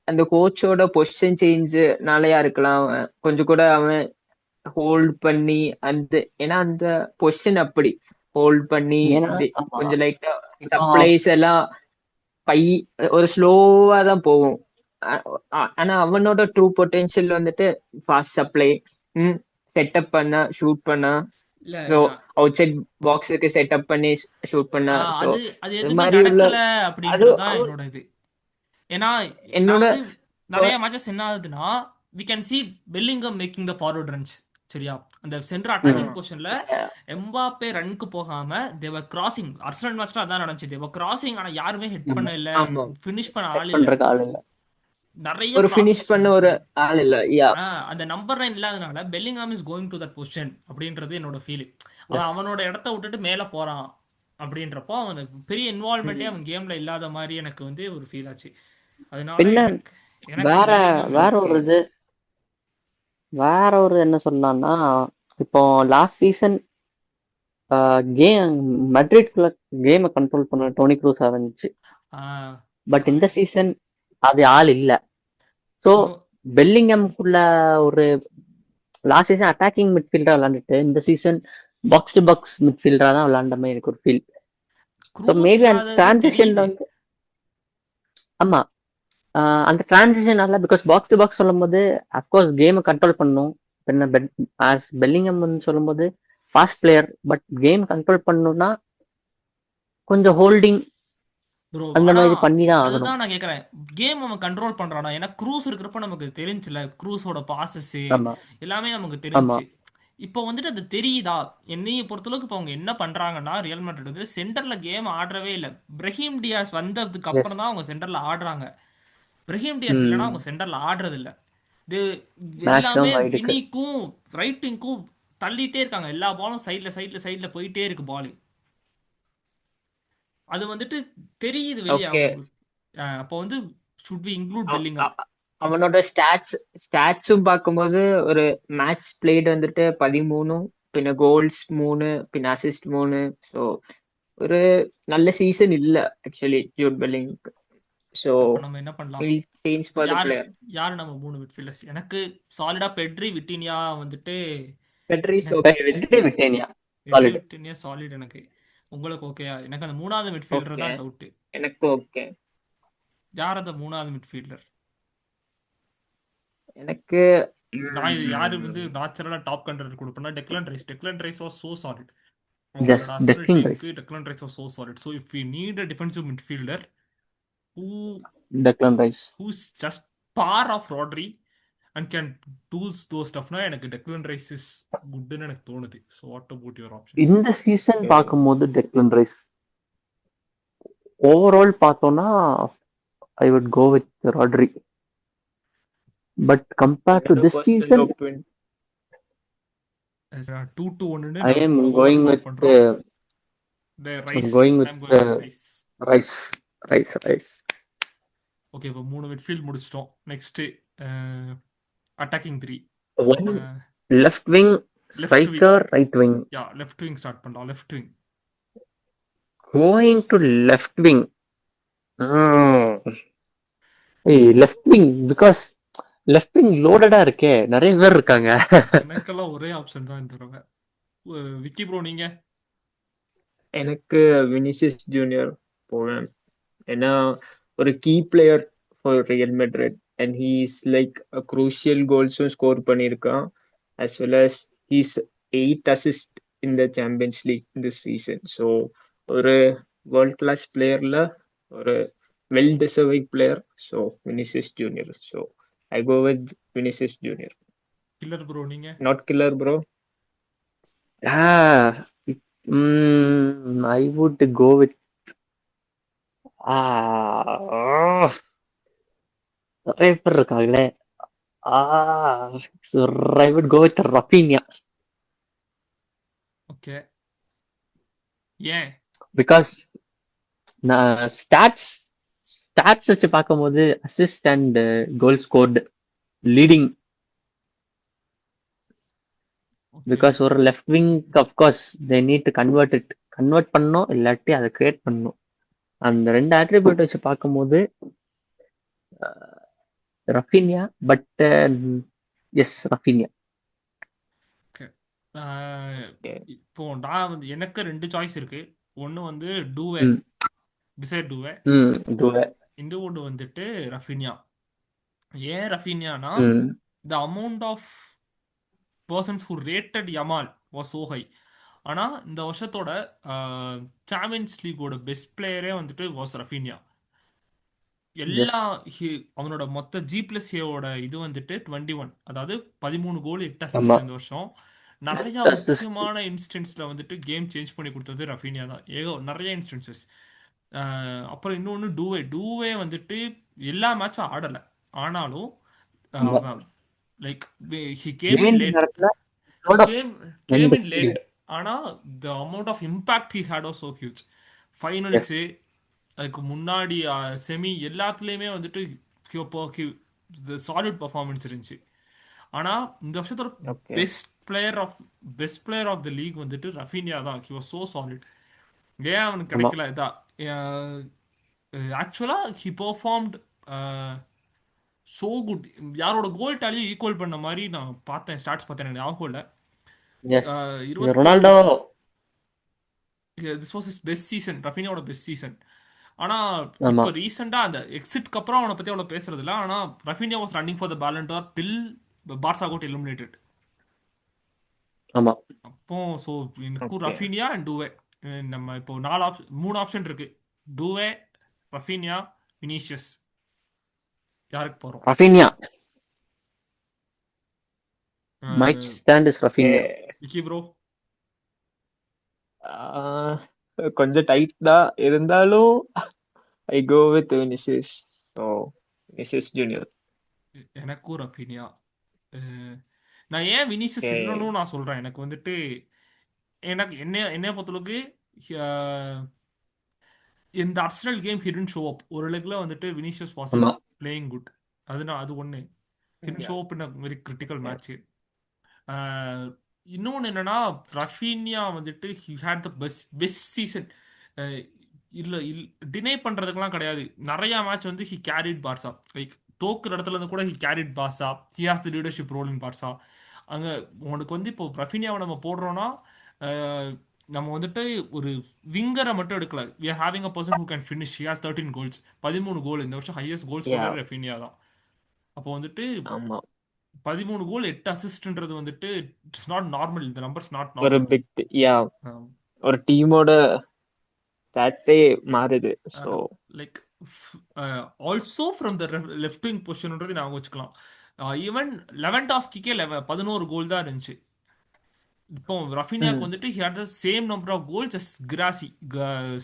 Speaker 3: அந்த கோச்சோட பொசிஷன் சேஞ்ச்னாலயா இருக்கலாம். கொஞ்சம் கூட அவன் ஹோல்ட் பண்ணி ஏன்னா அந்த பொசிஷன் அப்படி ஹோல்ட் பண்ணி
Speaker 2: ஏன்னா ஆமா
Speaker 3: கொஞ்சம் லைட்டா
Speaker 2: இப்போ
Speaker 3: சப்ளைஸ் எல்லாம் பை ஒரு ஸ்லோவா தான் போகும். ஆனா அவனோட ட்ரூ பொட்டென்ஷியல் வந்துட்டு ஃபாஸ்ட் சப்ளை, செட்டப் பண்ண, ஷூட் பண்ண,
Speaker 1: இல்ல
Speaker 3: ஸோ அவுட் சைட் பாக்ஸுக்கு செட்டப் பண்ணி ஷூட் பண்ண, ஸோ
Speaker 1: அது
Speaker 3: இது
Speaker 1: எதுவுமே
Speaker 3: மாதிரி உள்ள
Speaker 1: நடக்கல
Speaker 3: அது
Speaker 1: அப்படின்றதுதான் என்னோட இது. ஏன்னா நான்
Speaker 3: என்னோட
Speaker 1: வந்து நிறைய மேட்சஸ் என்ன ஆகுதுன்னா we can see Bellingham making the forward runs. சரியா? அந்த சென்டர் அட்டாக்கிங் பொசிஷன்ல எம்பாப்பே ரன்க்கு போகாம தேவர் கிராசிங். அர்சனல் மேட்ச்ல அதான் நடந்துச்சு. தேவர் கிராசிங், ஆனா யாருமே ஹிட் பண்ண இல்ல,
Speaker 3: ஆமா
Speaker 1: ஃபினிஷ் பண்ண ஆள் இல்ல.
Speaker 2: பண்றதுக்கு ஆள் இல்ல,
Speaker 1: நிறைய
Speaker 3: ஒரு
Speaker 1: கிராசஸ்
Speaker 3: ஃபினிஷ் பண்ண ஒரு ஆள் இல்ல. யா
Speaker 1: அந்த நம்பர் 9 இல்லாதனால Bellingham is going to that position அப்படின்றது என்னோட ஃபீலிங். அவன் அவனோட இடத்த விட்டுட்டு மேல போறான் அப்படின்றப்போ அவனுக்கு பெரிய இன்வால்மெண்ட்டே அவன் கேம்ல இல்லாத மாதிரி எனக்கு வந்து ஒரு ஃபீல் ஆச்சு. அதனால
Speaker 2: பின்ன
Speaker 1: எனக்கு
Speaker 2: வேற
Speaker 1: பெல்லிங்ஹாம்
Speaker 2: வேற ஒரு இது வேற ஒரு என்ன சொல்லலாம்னா, இப்போ லாஸ்ட் சீசன் கேம் மட்ரிட்குள்ள கேமை கண்ட்ரோல் பண்ண டோனி க்ரூஸா இருந்துச்சு. பட் இந்த சீசன் அது ஆள் இல்ல. ஸோ பெல்லிங்கம்குள்ள ஒரு லாஸ்ட் சீசன் அட்டாக்கிங் மிட்ஃபீல்டரா விளையாண்டுட்டு இந்த சீசன் பாக்ஸ் டு பாக்ஸ் மிட்ஃபீல்டரா தான் விளையாண்ட மாதிரி எனக்கு ஒரு ஃபீல். ஸோ மேபி அந்த டிரான்சிஷன்ல வந்து ஆமா அந்த டிரான்சிஷனால, பிகாஸ் பாக்ஸ் டு பாக்ஸ் சொல்லும் போது அப்கோர்ஸ் கேமை கண்ட்ரோல் பண்ணும். ஆஸ் பெல்லிங்கம் வந்து சொல்லும் போது fast player, but game control பண்ணணும்னா கொஞ்சம் ஹோல்டிங் அந்த மாதிரி பண்ணி தான் ஆகணும்.
Speaker 1: அதுதான் நான் கேட்கறேன். கேம் அவன் கண்ட்ரோல் பண்றானா? ஏன்னா க்ரூஸ் இருக்கிறப்ப நமக்கு தெரிஞ்சுல, க்ரூஸோட பாசஸ் எல்லாமே நமக்கு தெரிஞ்சு. இப்போ வந்துட்டு அது தெரியுதா? என்னைய பொறுத்தளவுக்கு இப்போ அவங்க என்ன பண்றாங்கன்னா, ரியல் மேட்ரிட் வந்து சென்டர்ல கேம் ஆடுறவே இல்லை. பிரஹீம் டியாஸ் வந்ததுக்கு அப்புறம் தான் அவங்க சென்டர்ல ஆடுறாங்க. பிரஹீம் டியாஸ் இல்லைன்னா அவங்க சென்டர்ல ஆடுறது இல்லை. இது எல்லாமே வினிக்கும் ரைட்டிங்க்கும் தள்ளிட்டே இருக்காங்க. எல்லா பாலும் சைட்ல போயிட்டே இருக்கு பால். அது வந்துட்டு தெரியுது வெளியே. அப்போ வந்து should we include Bellingham?
Speaker 3: அவனோட ஸ்டாட்ஸும் பார்க்கும்போது ஒரு மேட்ச் பிளேட் வந்துட்டு 13, பின்ன கோல்ஸ் 3, பின்ன அசிஸ்ட் 3. ஸோ ஒரு நல்ல சீசன் இல்ல ஆக்சுவலி ஜூட் பெல்லிங்க்கு. ஸோ
Speaker 1: நம்ம என்ன பண்ணலாம்? யாரு நம்ம 3 மிட்ஃபீல்டர்ஸ்? எனக்கு சாலிடா பெட்ரி, விட்டினியா வந்துட்டு விட்டினியா சாலிட் எனக்கு. உங்களுக்கு ஓகேயா? எனக்கு அந்த மூணாவது மிட்ஃபீல்டர் தான் டவுட்.
Speaker 3: எனக்கு ஓகே.
Speaker 1: யார் அந்த மூணாவது மிட்ஃபீல்டர்?
Speaker 3: எனக்கு
Speaker 1: நான் இது யாரு வந்து நேச்சுரலா டாப் கண்டெண்டர் கொடுப்பேன்னா Declan Rice. Declan Rice was so solid. Declan Rice was so solid. So if we need a defensive midfielder who's just par of Rodri and can do those stuff, na எனக்கு Declan Rice is குட்னு எனக்கு தோணுது. So what about your options?
Speaker 2: இந்த season பார்க்கும்போது Declan Rice overall பார்த்தோம்னா I would go with Rodri. But compared to this season,
Speaker 1: 2-1
Speaker 2: I am going with Rice.
Speaker 1: Okay, இப்போ 3 midfield முடிச்சிட்டோம். Next attacking 3.
Speaker 2: One left wing, striker, right wing.
Speaker 1: Yeah, left wing start பண்ணலாம். left wing.
Speaker 2: Going to left wing. Left wing because left wing லோடடா இருக்கே, நிறைய பேர் இருக்காங்க.
Speaker 1: எனக்கெல்லாம் ஒரே ஆப்ஷன் தான் இந்த தடவை. விக்கி ப்ரோ நீங்க?
Speaker 3: எனக்கு வினிசியஸ் ஜூனியர் போவேன். ஏன்னா ஒரு key player for Real Madrid and he is like crucial கோல்ஸும் ஸ்கோர் பண்ணியிருக்கான். as well as he's 8 assist in the Champions League this season. So ஒரு வேர்ல்ட் கிளாஸ் பிளேயர்ல ஒரு well deserving player. So Vinicius Junior. So I go with Vinicius Junior.
Speaker 1: Killer bro நீங்க?
Speaker 3: Not killer bro.
Speaker 2: I would go with நிறைய பேர் இருக்காங்களே. So I would go with Rafinha
Speaker 1: ஓகே. ஏன்?
Speaker 2: because stats வச்சு பார்க்கும்போது assist and goal scored leading.
Speaker 1: Okay.
Speaker 2: Because ஒரு left wing of course they need to convert பண்ணணும், இல்லாட்டி அதை கிரியேட் பண்ணணும். அந்த ரெண்டு ஆட்ரிபியூட் வச்சு பார்க்கும்போது Raphinha. But yes Raphinha.
Speaker 1: Okay. இப்போ நான் வந்து எனக்கு 2 சாய்ஸ் இருக்கு. ஒன்று வந்து டூவே, டிசைர் டூவே. இன்னொன்று வந்துட்டு ரஃபீனியா. ஏன் ரஃபீனியானா the amount of persons who rated Yamal was so high. ஆனால் இந்த வருஷத்தோட சாம்பியன்ஸ் லீகோட பெஸ்ட் பிளேயரே வந்துட்டு வாஸ் ரஃபீனியா. எல்லா அவனோட மொத்த G+Aவோட இது வந்துட்டு 21, அதாவது 13 கோல் 8 அசிஸ்ட் இந்த வருஷம். நிறைய முக்கியமான இன்ஸ்டன்ஸ்ல வந்துட்டு கேம் சேஞ்ச் பண்ணி கொடுத்தது ரஃபீனியா தான். நிறைய இன்ஸ்டன்சஸ். அப்புறம் இன்னொன்று டூவே வந்துட்டு எல்லா மேட்சும் ஆடலை, ஆனாலும் like he came in late. ஆனால் the amount of impact he had was so huge. Finals, அதுக்கு முன்னாடி செமி எல்லாத்துலேயுமே வந்துட்டு சாலிட் பர்ஃபார்மன்ஸ் இருந்துச்சு. ஆனால் இந்த வருஷத்தோட best player of the league வந்துட்டு ரஃபீனியா தான். He was so solid. ஏன் அவனுக்கு கிடைக்கல இதான். ஆக்சுவலாக ஹி பெர்ஃபார்ம்ட் ஸோ குட். யாரோட கோல் டாலியும் ஈக்குவல் பண்ண மாதிரி நான் பார்த்தேன், ஸ்டாட்ஸ் பார்த்தேன், எனக்கு ஞாபகம் இல்லை.
Speaker 2: Ronaldo
Speaker 1: this was is best season, ரஃபீனியாவோட பெஸ்ட் சீசன். ஆனால் இப்போ ரீசெண்டாக அந்த எக்ஸிட்க்கு அப்புறம் அவனை பற்றி அவ்வளோ பேசுறது இல்லை. ஆனால் Raphinha was running for the Ballon d'Or till Barca got eliminated. அப்போ ஸோ எனக்கு ரஃபீனியா அண்ட் டூவே. நம்ம இப்போ 3 ஆப்ஷன் இருக்கு. Doue, Raphinha, Vinicius. யாருக்கு போகிறோம்?
Speaker 2: Raphinha. My stand is Rafinha.
Speaker 1: Vicky bro?
Speaker 3: கொஞ்சம் டைட் தான் இருந்தாலும் I go with Vinicius. So Vinicius Junior.
Speaker 1: எனக்கும் ரஃபீனியா. நான் ஏன் வினிசியஸ் இல்லைன்னு நான் சொல்கிறேன். எனக்கு வந்துட்டு என்னைய பொறுத்தளவுக்கு இந்த Arsenal game he didn't show up. ஒரு லெக்ல வந்துட்டு வினிசியஸ் வாஸ் பிளேயிங் குட். அது ஒன்று he didn't show up in a very critical match. இன்னொன்று என்னன்னா, ரஃபீனியா வந்துட்டு he had the best season. இல்லை டினை பண்ணுறதுக்கெலாம் கிடையாது. நிறையா மேட்ச் வந்து ஹி கேரிட் பார்சா. லைக் தோக்குற இடத்துல இருந்து கூட he carried Barca. He has the leadership role in Barca. அங்கே உனக்கு வந்து இப்போ ரஃபீனியாவை நம்ம போடுறோன்னா நம்ம வந்துட்டு ஒரு விங்கரை மட்டும் எடுக்கல. We are having a person who can finish. He has 13 goals, 13 goal. இந்த வருஷம் ஹையஸ்ட் கோல் ஸ்கோரர் ரஃபீனியா தான். அப்போ வந்துட்டு 13 கோல் 8 அசிஸ்ட்ன்றது வந்துட்டு இட்ஸ் நாட் நார்மல். இந்த நம்பர்ஸ் நாட் நார்மல்.
Speaker 3: ஒரு பிக் ஒரு டீமோட ஸ்டாட்டே மாறுது. So
Speaker 1: like also from the left wing பொசிஷன்ன்றது நாங்கள் வச்சுக்கலாம். ஈவன் லெவன்டாஸ்கிக்கே 11 கோல் தான் இருந்துச்சு. இப்போ ரஃபீனியாவுக்கு வந்துட்டு he had the same number of goals as Guirassy.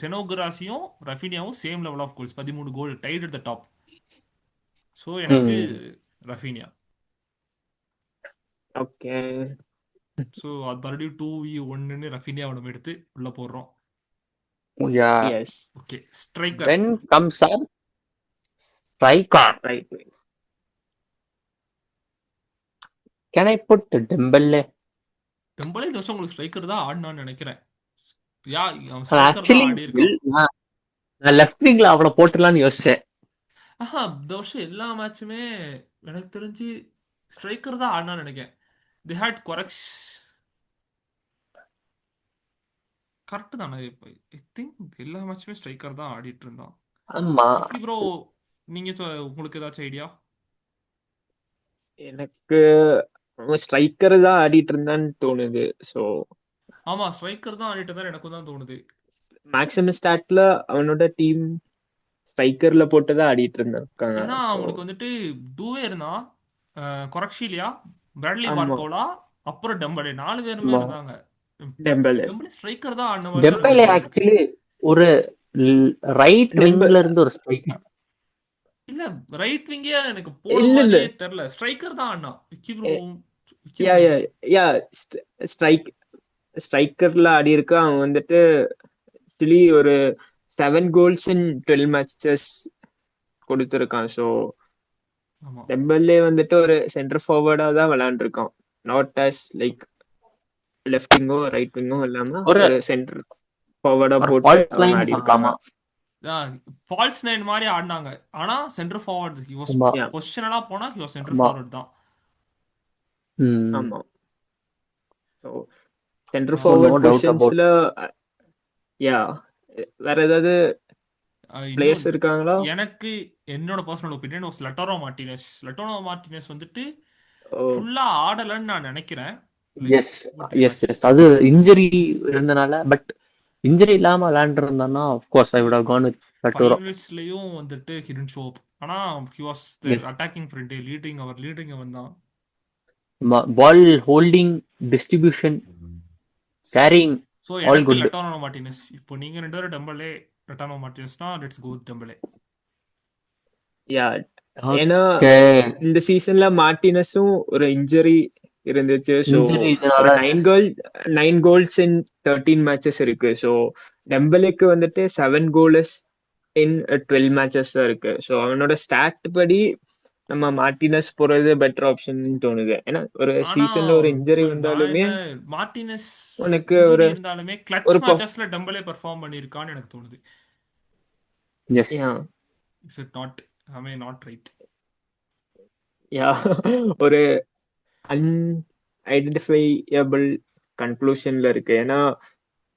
Speaker 1: செனோ கிராசியும் ரஃபீனியாவும் same level of goals, 13 goal, tied at the top. So எனக்கு ரஃபீனியா.
Speaker 3: ஓகே.
Speaker 1: ஸோ அது மறுபடியும் 2v1 ரஃபீனியாவை நம்ம எடுத்து உள்ள போடுறோம்.
Speaker 3: Yes.
Speaker 1: Okay, striker.
Speaker 2: Then comes our striker.
Speaker 3: Right.
Speaker 2: Can I put Dembele?
Speaker 1: Dembele இந்த வருஷம் உங்களுக்கு ஸ்ட்ரைக்கர் தான் ஆடணும்னு நினைக்கிறேன்.
Speaker 2: Actually, நான் லெஃப்ட் விங்ல அவனை போட்டுலான்னு யோசிச்சேன்.
Speaker 1: இந்த வருஷம் எல்லா மேட்சுமே எனக்கு தெரிஞ்சு ஸ்ட்ரைக்கர் தான் ஆடணும்னு நினைக்கிறேன். They had கரெக்ட் தானே. இப்போ ஐ திங்க் எல்லா மேட்சுமே ஸ்ட்ரைக்கர் தான் ஆடிட்டு இருந்தான்.
Speaker 2: ஆமா.
Speaker 1: எப்படி ப்ரோ, நீங்க உங்களுக்கு ஏதாச்சும் ஐடியா?
Speaker 3: எனக்கு அவன் ஸ்ட்ரைக்கர் தான் ஆடிட்டு இருந்தான்னு தோணுது. ஸோ
Speaker 1: ஆமா, ஸ்ட்ரைக்கர் தான் ஆடிட்டு இருந்தாரு, எனக்கும் தான் தோணுது.
Speaker 3: மேக்ஸிமம் ஸ்டாட்ல அவனோட டீம் ஸ்ட்ரைக்கர்ல போட்டு தான் ஆடிட்டு இருந்திருக்காங்க.
Speaker 1: ஏன்னா
Speaker 3: ஸோ
Speaker 1: அவங்களுக்கு வந்துட்டு டூவே இருந்தான், கொரக்ஷிலியா, பிராட்லி
Speaker 3: ஆமா,
Speaker 1: பார்கோலா, அப்புறம் டெம்பலே, 4 பேருமே
Speaker 2: ஆமா.
Speaker 1: இருந்தாங்க.
Speaker 3: டெம்பலே
Speaker 1: டெம்பலே ஸ்ட்ரைக்கர் தான் ஆடின மாதிரி தான்
Speaker 2: டெம்பேலே
Speaker 1: நம்மளுக்கு ஞாபகம் இருக்கு.
Speaker 2: ஆக்சுவலி ஒரு ரைட்
Speaker 3: டெம்ப
Speaker 2: விங்ல இருந்து ஒரு ஸ்ட்ரைக்கர்.
Speaker 1: இல்ல, ரைட் விங்கே எனக்கு போன
Speaker 3: இல்ல இல்ல
Speaker 1: மாதிரியே தெரியல, ஸ்ட்ரைக்கர் தான் ஆடினான். விக்கி ப்ரோ, விக்கி
Speaker 3: யா யா
Speaker 1: உங்களுக்கு
Speaker 3: யா ஸ்ட்ரைக்கர்ல ஆடி இருக்க. அவன் வந்துட்டு ஆக்சுவலி ஒரு 7 கோல்ஸ் இன் 12 மேட்சஸ் கொடுத்துருக்கான். ஸோ
Speaker 1: ஆமா.
Speaker 3: டெம்பல்லே வந்துட்டு ஒரு சென்டர் ஃபார்வர்டா தான் விளையாண்டுருக்கான். நாட் ஆஸ் லைக் லெஃப்ட் விங்கோ ரைட் விங்கோ இல்லாம
Speaker 2: ஒரு
Speaker 3: ஒரு சென்டர் ஃபார்வர்டா
Speaker 2: ஒரு
Speaker 3: போட்டு
Speaker 2: ஃபால்ஸ்
Speaker 3: அவங்க
Speaker 2: லைன்
Speaker 3: ஆடி இருக்காங்க.
Speaker 2: சொல்லலாமா?
Speaker 1: ஃபால்ஸ் நைன் மாதிரி ஆடினாங்க, ஆனா சென்டர் ஃபார்வர்ட் ஹி வாஸ்.
Speaker 2: ஆமா.
Speaker 3: யா
Speaker 1: பொசிஷனலா போனா ஹி வாஸ் சென்டர்
Speaker 2: ஆமா.
Speaker 1: ஃபார்வர்ட் தான்.
Speaker 2: ம்.
Speaker 3: ஆமா. So centre
Speaker 2: So no
Speaker 3: forward
Speaker 2: doubt about.
Speaker 3: பொசிஷன்ஸ்ல யா வேற ஏதாவது பிளேயர்ஸ்
Speaker 1: இன்னொரு
Speaker 3: இருக்காங்களா?
Speaker 1: எனக்கு என்னோட personal opinion was Lautaro Martinez. Lautaro Martinez வந்துட்டு
Speaker 3: ஓ
Speaker 1: ஃபுல்லா ஆடலன்னு நான் நினைக்கிறேன். Like
Speaker 2: yes
Speaker 1: 2-3
Speaker 2: yes
Speaker 1: matches
Speaker 2: yes அது இன்ஜரி இருந்தனால. பட் இன்ஜரி இல்லாம விளையாண்டுருந்தான்னா of course I would have gone with Lautaro.
Speaker 1: ஃபைனல்ஸ்லயும் வந்துட்டு ஹிடன் ஷோப், ஆனா he was there
Speaker 2: S.
Speaker 1: Attacking front, leading அவன் தான்.
Speaker 2: Ball holding, distribution, carrying
Speaker 1: so
Speaker 2: all
Speaker 1: எனக்கு
Speaker 2: குட்.
Speaker 1: Lautaro Martinez. இப்போ நீங்க 2 பேரும் டெம்பலே லட்டானோ மார்டினஸ்னா லெட்ஸ் கோ வித் டெம்பலே.
Speaker 3: யா ஏன்னா
Speaker 2: ஓகே.
Speaker 3: இந்த சீசன்ல மார்டினஸும் ஒரு இன்ஜரி இருந்துச்சு. ஸோ
Speaker 2: இன்ஜரி இதனால
Speaker 3: ஒரு
Speaker 2: எஸ்.
Speaker 3: 9 கோல்ஸ் இன் 13 மேட்சஸ் இருக்கு. ஸோ டெம்பலேக்கு வந்துட்டு 7 கோல்ஸ் இன் 12 மேட்சஸ் தான் இருக்கு. ஸோ அவனோட ஸ்டாட் படி நம்ம மார்டினஸ் போறது பெட்டர் ஆப்ஷன் தோணுது. ஏன்னா ஒரு
Speaker 1: ஆனா
Speaker 3: சீசன்ல ஒரு இன்ஜரி
Speaker 1: நான்
Speaker 3: வந்தாலுமே
Speaker 1: என்ன, மார்டினஸ்
Speaker 3: உனக்கு
Speaker 1: இன்ஜுரி
Speaker 3: ஒரு
Speaker 1: இருந்தாலுமே கிளட்ச்
Speaker 3: ஒரு
Speaker 1: மேட்சஸ்ல டெம்பலே பெர்ஃபார்ம் பண்ணியிருக்கான்னு எனக்கு தோணுது.
Speaker 2: Yes.
Speaker 3: Yeah
Speaker 1: is it not, I mean not right?
Speaker 3: Yeah ஒரு அன்ஐடென்டிஃபையபிள் கன்க்ளூஷன்ல இருக்கு. ஏன்னா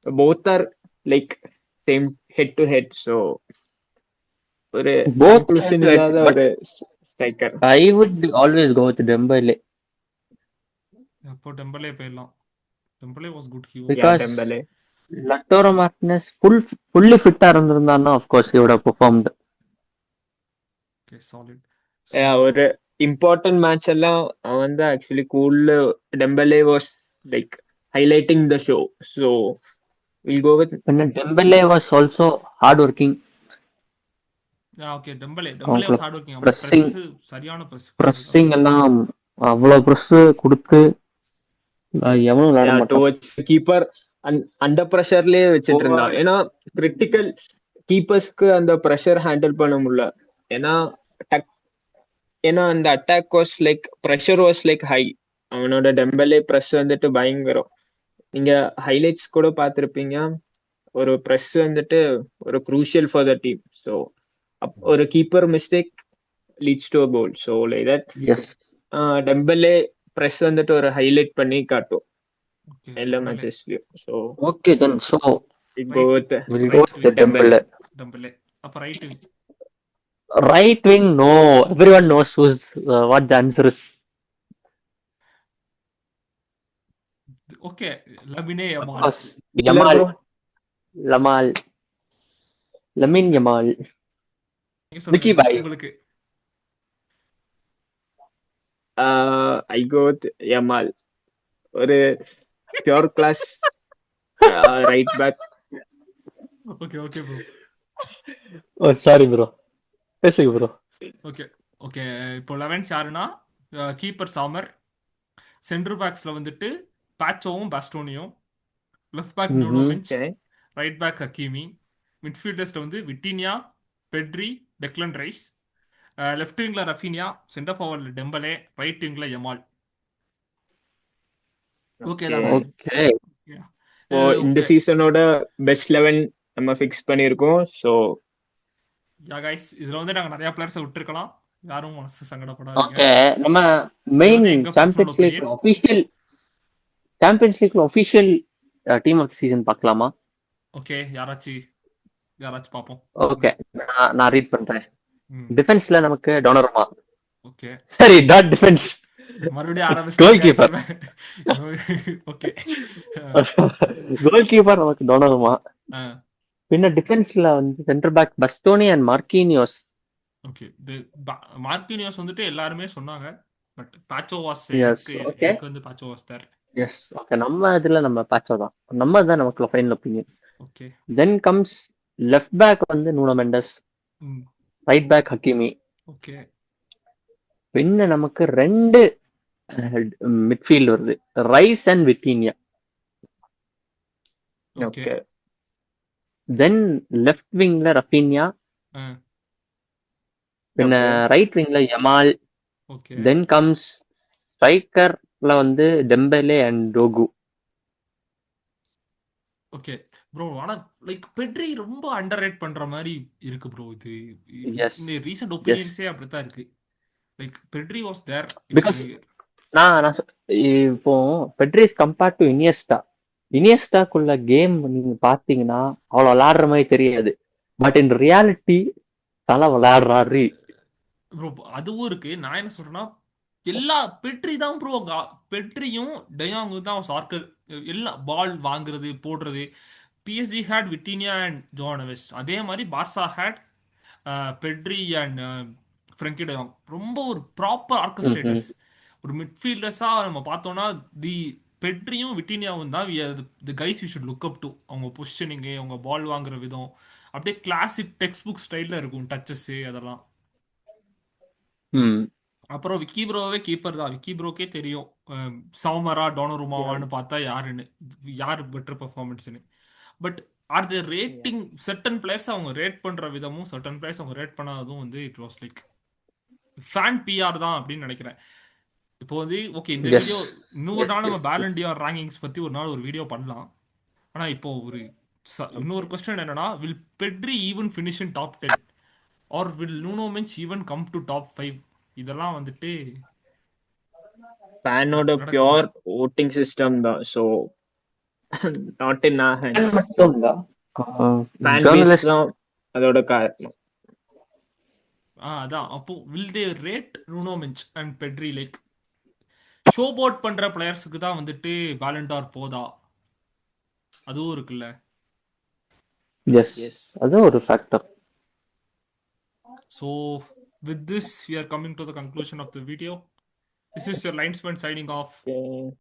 Speaker 3: both are like same head to head. So ஒரு
Speaker 2: both
Speaker 3: conclusion
Speaker 2: head to head,
Speaker 3: இல்லாத
Speaker 2: பட்
Speaker 3: ஒரு striker.
Speaker 2: I would always go with Dembele
Speaker 1: அப்போ Dembele போயிடலாம். Dembele was good, he
Speaker 3: yeah
Speaker 2: because
Speaker 3: Dembele
Speaker 2: Lautaro Martinez fully ஃபிட்டா இருந்திருந்தான்னா of course he would have performed.
Speaker 1: Okay solid. So
Speaker 3: ஒரு important match எல்லாம் அவன் தான் ஆக்சுவலி கூல்ல Dembele was like highlighting the show. So will go with
Speaker 2: And Dembele was also hard working.
Speaker 1: Okay, Dembele
Speaker 2: அவங்களுக்கு
Speaker 1: was hard working. அவன்
Speaker 2: pressing
Speaker 1: press, சரியான press.
Speaker 2: pressing எல்லாம் அவ்வளவு ப்ரெஸ் கொடுத்து எவனும் விளையாட மாட்டான்.
Speaker 3: டுவர்ட்ஸ் கீப்பர் அண்டர் ப்ரெஷர்லயே வச்சுட்டு இருந்தான். ஏன்னா கிரிட்டிக்கல் கீப்பர்ஸ்க்கு அந்த ப்ரெஷர் ஹேண்டில் பண்ண முடியல. ஏன்னா ஏன்னா அந்த attack was like pressure was like high. அவனோட டெம்பலே ப்ரெஸ் வந்துட்டு பயங்கரம். நீங்க ஹைலைட்ஸ் கூட பார்த்துருப்பீங்க. ஒரு ப்ரெஸ் வந்துட்டு ஒரு crucial for the team. So ஒரு keeper mistake leads to a goal. So like that
Speaker 2: yes.
Speaker 3: Dembele press வந்துட்டு ஒரு ஹைலைட் பண்ணி காட்டும்
Speaker 1: ஓகே
Speaker 3: எல்லா
Speaker 1: டெம்பலே.
Speaker 3: மேட்சஸ்லயும். So
Speaker 2: okay then so
Speaker 3: go with
Speaker 2: we'll go with
Speaker 1: right
Speaker 3: Dembele.
Speaker 1: Dembele. அப்போ right
Speaker 2: right wing. No, everyone knows who's what the answer is.
Speaker 1: Okay, Lamine
Speaker 2: Of
Speaker 1: Yamal.
Speaker 2: course,
Speaker 3: இல்ல
Speaker 2: Yamal,
Speaker 3: bro.
Speaker 2: Lamal, Lamine Yamal,
Speaker 1: நீங்க
Speaker 2: Vicky
Speaker 1: சொல்லுங்க
Speaker 2: Bhai.
Speaker 1: உங்களுக்கு.
Speaker 3: I go with Yamal. ஒரு pure class right back.
Speaker 1: Okay okay bro.
Speaker 2: Oh, sorry bro. பேசுங்க bro.
Speaker 1: Okay okay. இப்போ 11 யாருன்னா, keeper Sommer, centre பேக்ஸ்ல வந்துட்டு பாச்சோவும் பாஸ்டோனியும், left back Nuno Mendes,
Speaker 3: Okay.
Speaker 1: Right back Hakimi, மிட்ஃபீல்டர்ஸ்ல வந்து Vitinha, Pedri, Declan Rice, left விங்ல ரஃபினியா, சென்டர் ஃபார்வர்ட்ல டெம்பலே, ரைட் விங்ல யமால். ஓகே தானே?
Speaker 2: Okay.
Speaker 3: இப்போ இந்த சீசனோட பெஸ்ட் 11 நம்ம ஃபிக்ஸ் பண்ணியிருக்கோம். ஸோ
Speaker 1: யா கைஸ், இதுல வந்து நாங்க நிறைய பிளேயர்ஸை விட்டுருக்கலாம், யாரும் மனசு சங்கடப்படாதீங்க.
Speaker 2: ஓகே, நம்ம
Speaker 1: இது
Speaker 2: மெயின்
Speaker 1: வந்து எங்க personal
Speaker 2: Champions League
Speaker 1: opinion.
Speaker 2: Official team of the season பார்க்கலாமா?
Speaker 1: ஓகே, யாராச்சும் பார்ப்போம்.
Speaker 2: ஓகே, நான் ரீட் பண்றேன்.
Speaker 1: ம்.
Speaker 2: டிஃபென்ஸ்ல நமக்கு டொனருமா.
Speaker 1: ஓகே,
Speaker 2: சரி, டாட் டிஃபென்ஸ்.
Speaker 1: மறுபடியும்
Speaker 2: கோல்
Speaker 1: ஆரம்பிச்சிட்டீங்க.
Speaker 2: கீப்பர்.
Speaker 1: ஓகே.
Speaker 2: கோல் கீப்பர் நமக்கு டொனருமா.
Speaker 1: ஆ,
Speaker 2: பின்ன டிஃபென்ஸ்ல வந்து centre back Bastoni and Marquinhos.
Speaker 1: Okay. Marquinhos வந்துட்டு எல்லாருமே சொன்னாங்க. பட் பாச்சோ வாஸ்
Speaker 2: எஸ்,
Speaker 1: எனக்கு
Speaker 2: ஓகே.
Speaker 1: எனக்கு வந்து Pacho was there.
Speaker 2: Yes, okay. நம்ம இதுல நம்ம பாச்சோ தான். நம்ம தான் நமக்கு final opinion.
Speaker 1: Okay.
Speaker 2: Then comes left back வந்து நூனோ மெண்டஸ்,
Speaker 1: ம்.
Speaker 2: Right back Hakimi.
Speaker 1: ஓகே.
Speaker 2: பின்ன நமக்கு 2 மிட்ஃபீல்ட் வருது, Rice and Vitinha.
Speaker 1: Okay.
Speaker 3: Okay.
Speaker 2: Then left விங்ல ரஃபீனியா,
Speaker 1: ஆ,
Speaker 2: பின்ன
Speaker 3: ஓகே.
Speaker 2: ரைட் விங்ல யமால்.
Speaker 1: ஓகே.
Speaker 2: தென் கம்ஸ் ஸ்ட்ரைக்கர்ல வந்து Dembele and Doku.
Speaker 1: Okay bro. ஆனா லைக் பெட்ரி ரொம்ப அண்டர்ரேட் பண்ற மாதிரி இருக்கு ப்ரோ. இது
Speaker 2: எஸ்,
Speaker 1: இந்த ரீசெண்ட்
Speaker 2: எஸ்.
Speaker 1: ஒப்பீனியன்ஸே அப்படித்தான் இருக்கு. Like Pedri was there.
Speaker 2: Because நான் இப்போ பெட்ரிஸ் கம்பேர்ட் டு இனியஸ்டா. இனியஸ்டாக்குள்ள கேம் நீங்க பாத்தீங்கன்னா அவ்வளவு விளையாடுற மாதிரி தெரியாது. பட் இன் ரியாலிட்டி தலை விளையாடுறாரு.
Speaker 1: ப்ரோ அதுவும் இருக்கு. நான் என்ன சொல்றேன்னா, எல்லா பெட்ரி தான் ப்ரோ. பெட்ரியும் டெயாங்கு தான் சார்க்கர் எல்லாம் பால் வாங்குறது போடுறது. PSG had Vitinha and Joao Neves. அதே மாதிரி Barca had Pedri and Frenkie de Jong. ரொம்ப ஒரு ப்ராப்பர் ஆர்கஸ்ட்ரேட்டர்ஸ். ஒரு மிட்ஃபீல்டர்ஸாக நம்ம பார்த்தோம்னா தி பெட்ரியும் விட்டீனியாவும் தான் the guys you should look up to. அவங்க பொசிஷனிங்கு, அவங்க பால் வாங்குற விதம் அப்படியே கிளாசிக் டெக்ஸ்ட் புக் ஸ்டைலில் இருக்கும். டச்சஸ்ஸு அதெல்லாம். அப்புறம் விக்கி ப்ரோவே கீப்பர் தான். விக்கி ப்ரோக்கே தெரியும் சௌமரா டோனருமாவான்னு பார்த்தா யார் பெட்டர் பெர்ஃபார்மன்ஸ்னு. But are the rating certain players அவங்க ரேட் பண்ற விதமும் சர்டன் பிளேயர்ஸ் அவங்க ரேட் பண்ணாததும் வந்து it was like fan PR தான் அப்படின்னு நினைக்கிறேன். இப்போ வந்து ஓகே, இந்த
Speaker 2: Yes.
Speaker 1: வீடியோ இன்னொரு
Speaker 2: Yes,
Speaker 1: நாள் நம்ம
Speaker 2: yes, yes.
Speaker 1: பேலண்டியார் ரேங்கிங்ஸ் பத்தி ஒரு நாள் ஒரு வீடியோ பண்ணலாம். ஆனா இப்போ ஒரு இன்னொரு கொஸ்டின் என்னன்னா, will Pedri even finish in top 10 or will Nuno Mendes even come to top 5? இதெல்லாம் வந்துட்டு
Speaker 3: ஃபேனோட
Speaker 1: நடக்குமா?
Speaker 3: பியோர் ஓட்டிங் சிஸ்டம் தான். So not in our
Speaker 2: Fan
Speaker 3: hands.
Speaker 2: மட்டும்தான்.
Speaker 3: ஃபேன் பேஸ் தான் அதோட காரணம்.
Speaker 1: அதான். அப்போ will they rate Nuno Mendes and Pedri like showboat பண்ற பிளேயர்ஸுக்கு தான் வந்துட்டு பேலண்டார் போதா? அதுவும் இருக்குல்ல.
Speaker 2: Yes,
Speaker 3: Yes.
Speaker 2: அதுவும் ஒரு factor.
Speaker 1: So with this we are coming to the conclusion of the video. This is your linesman signing off.
Speaker 3: Okay.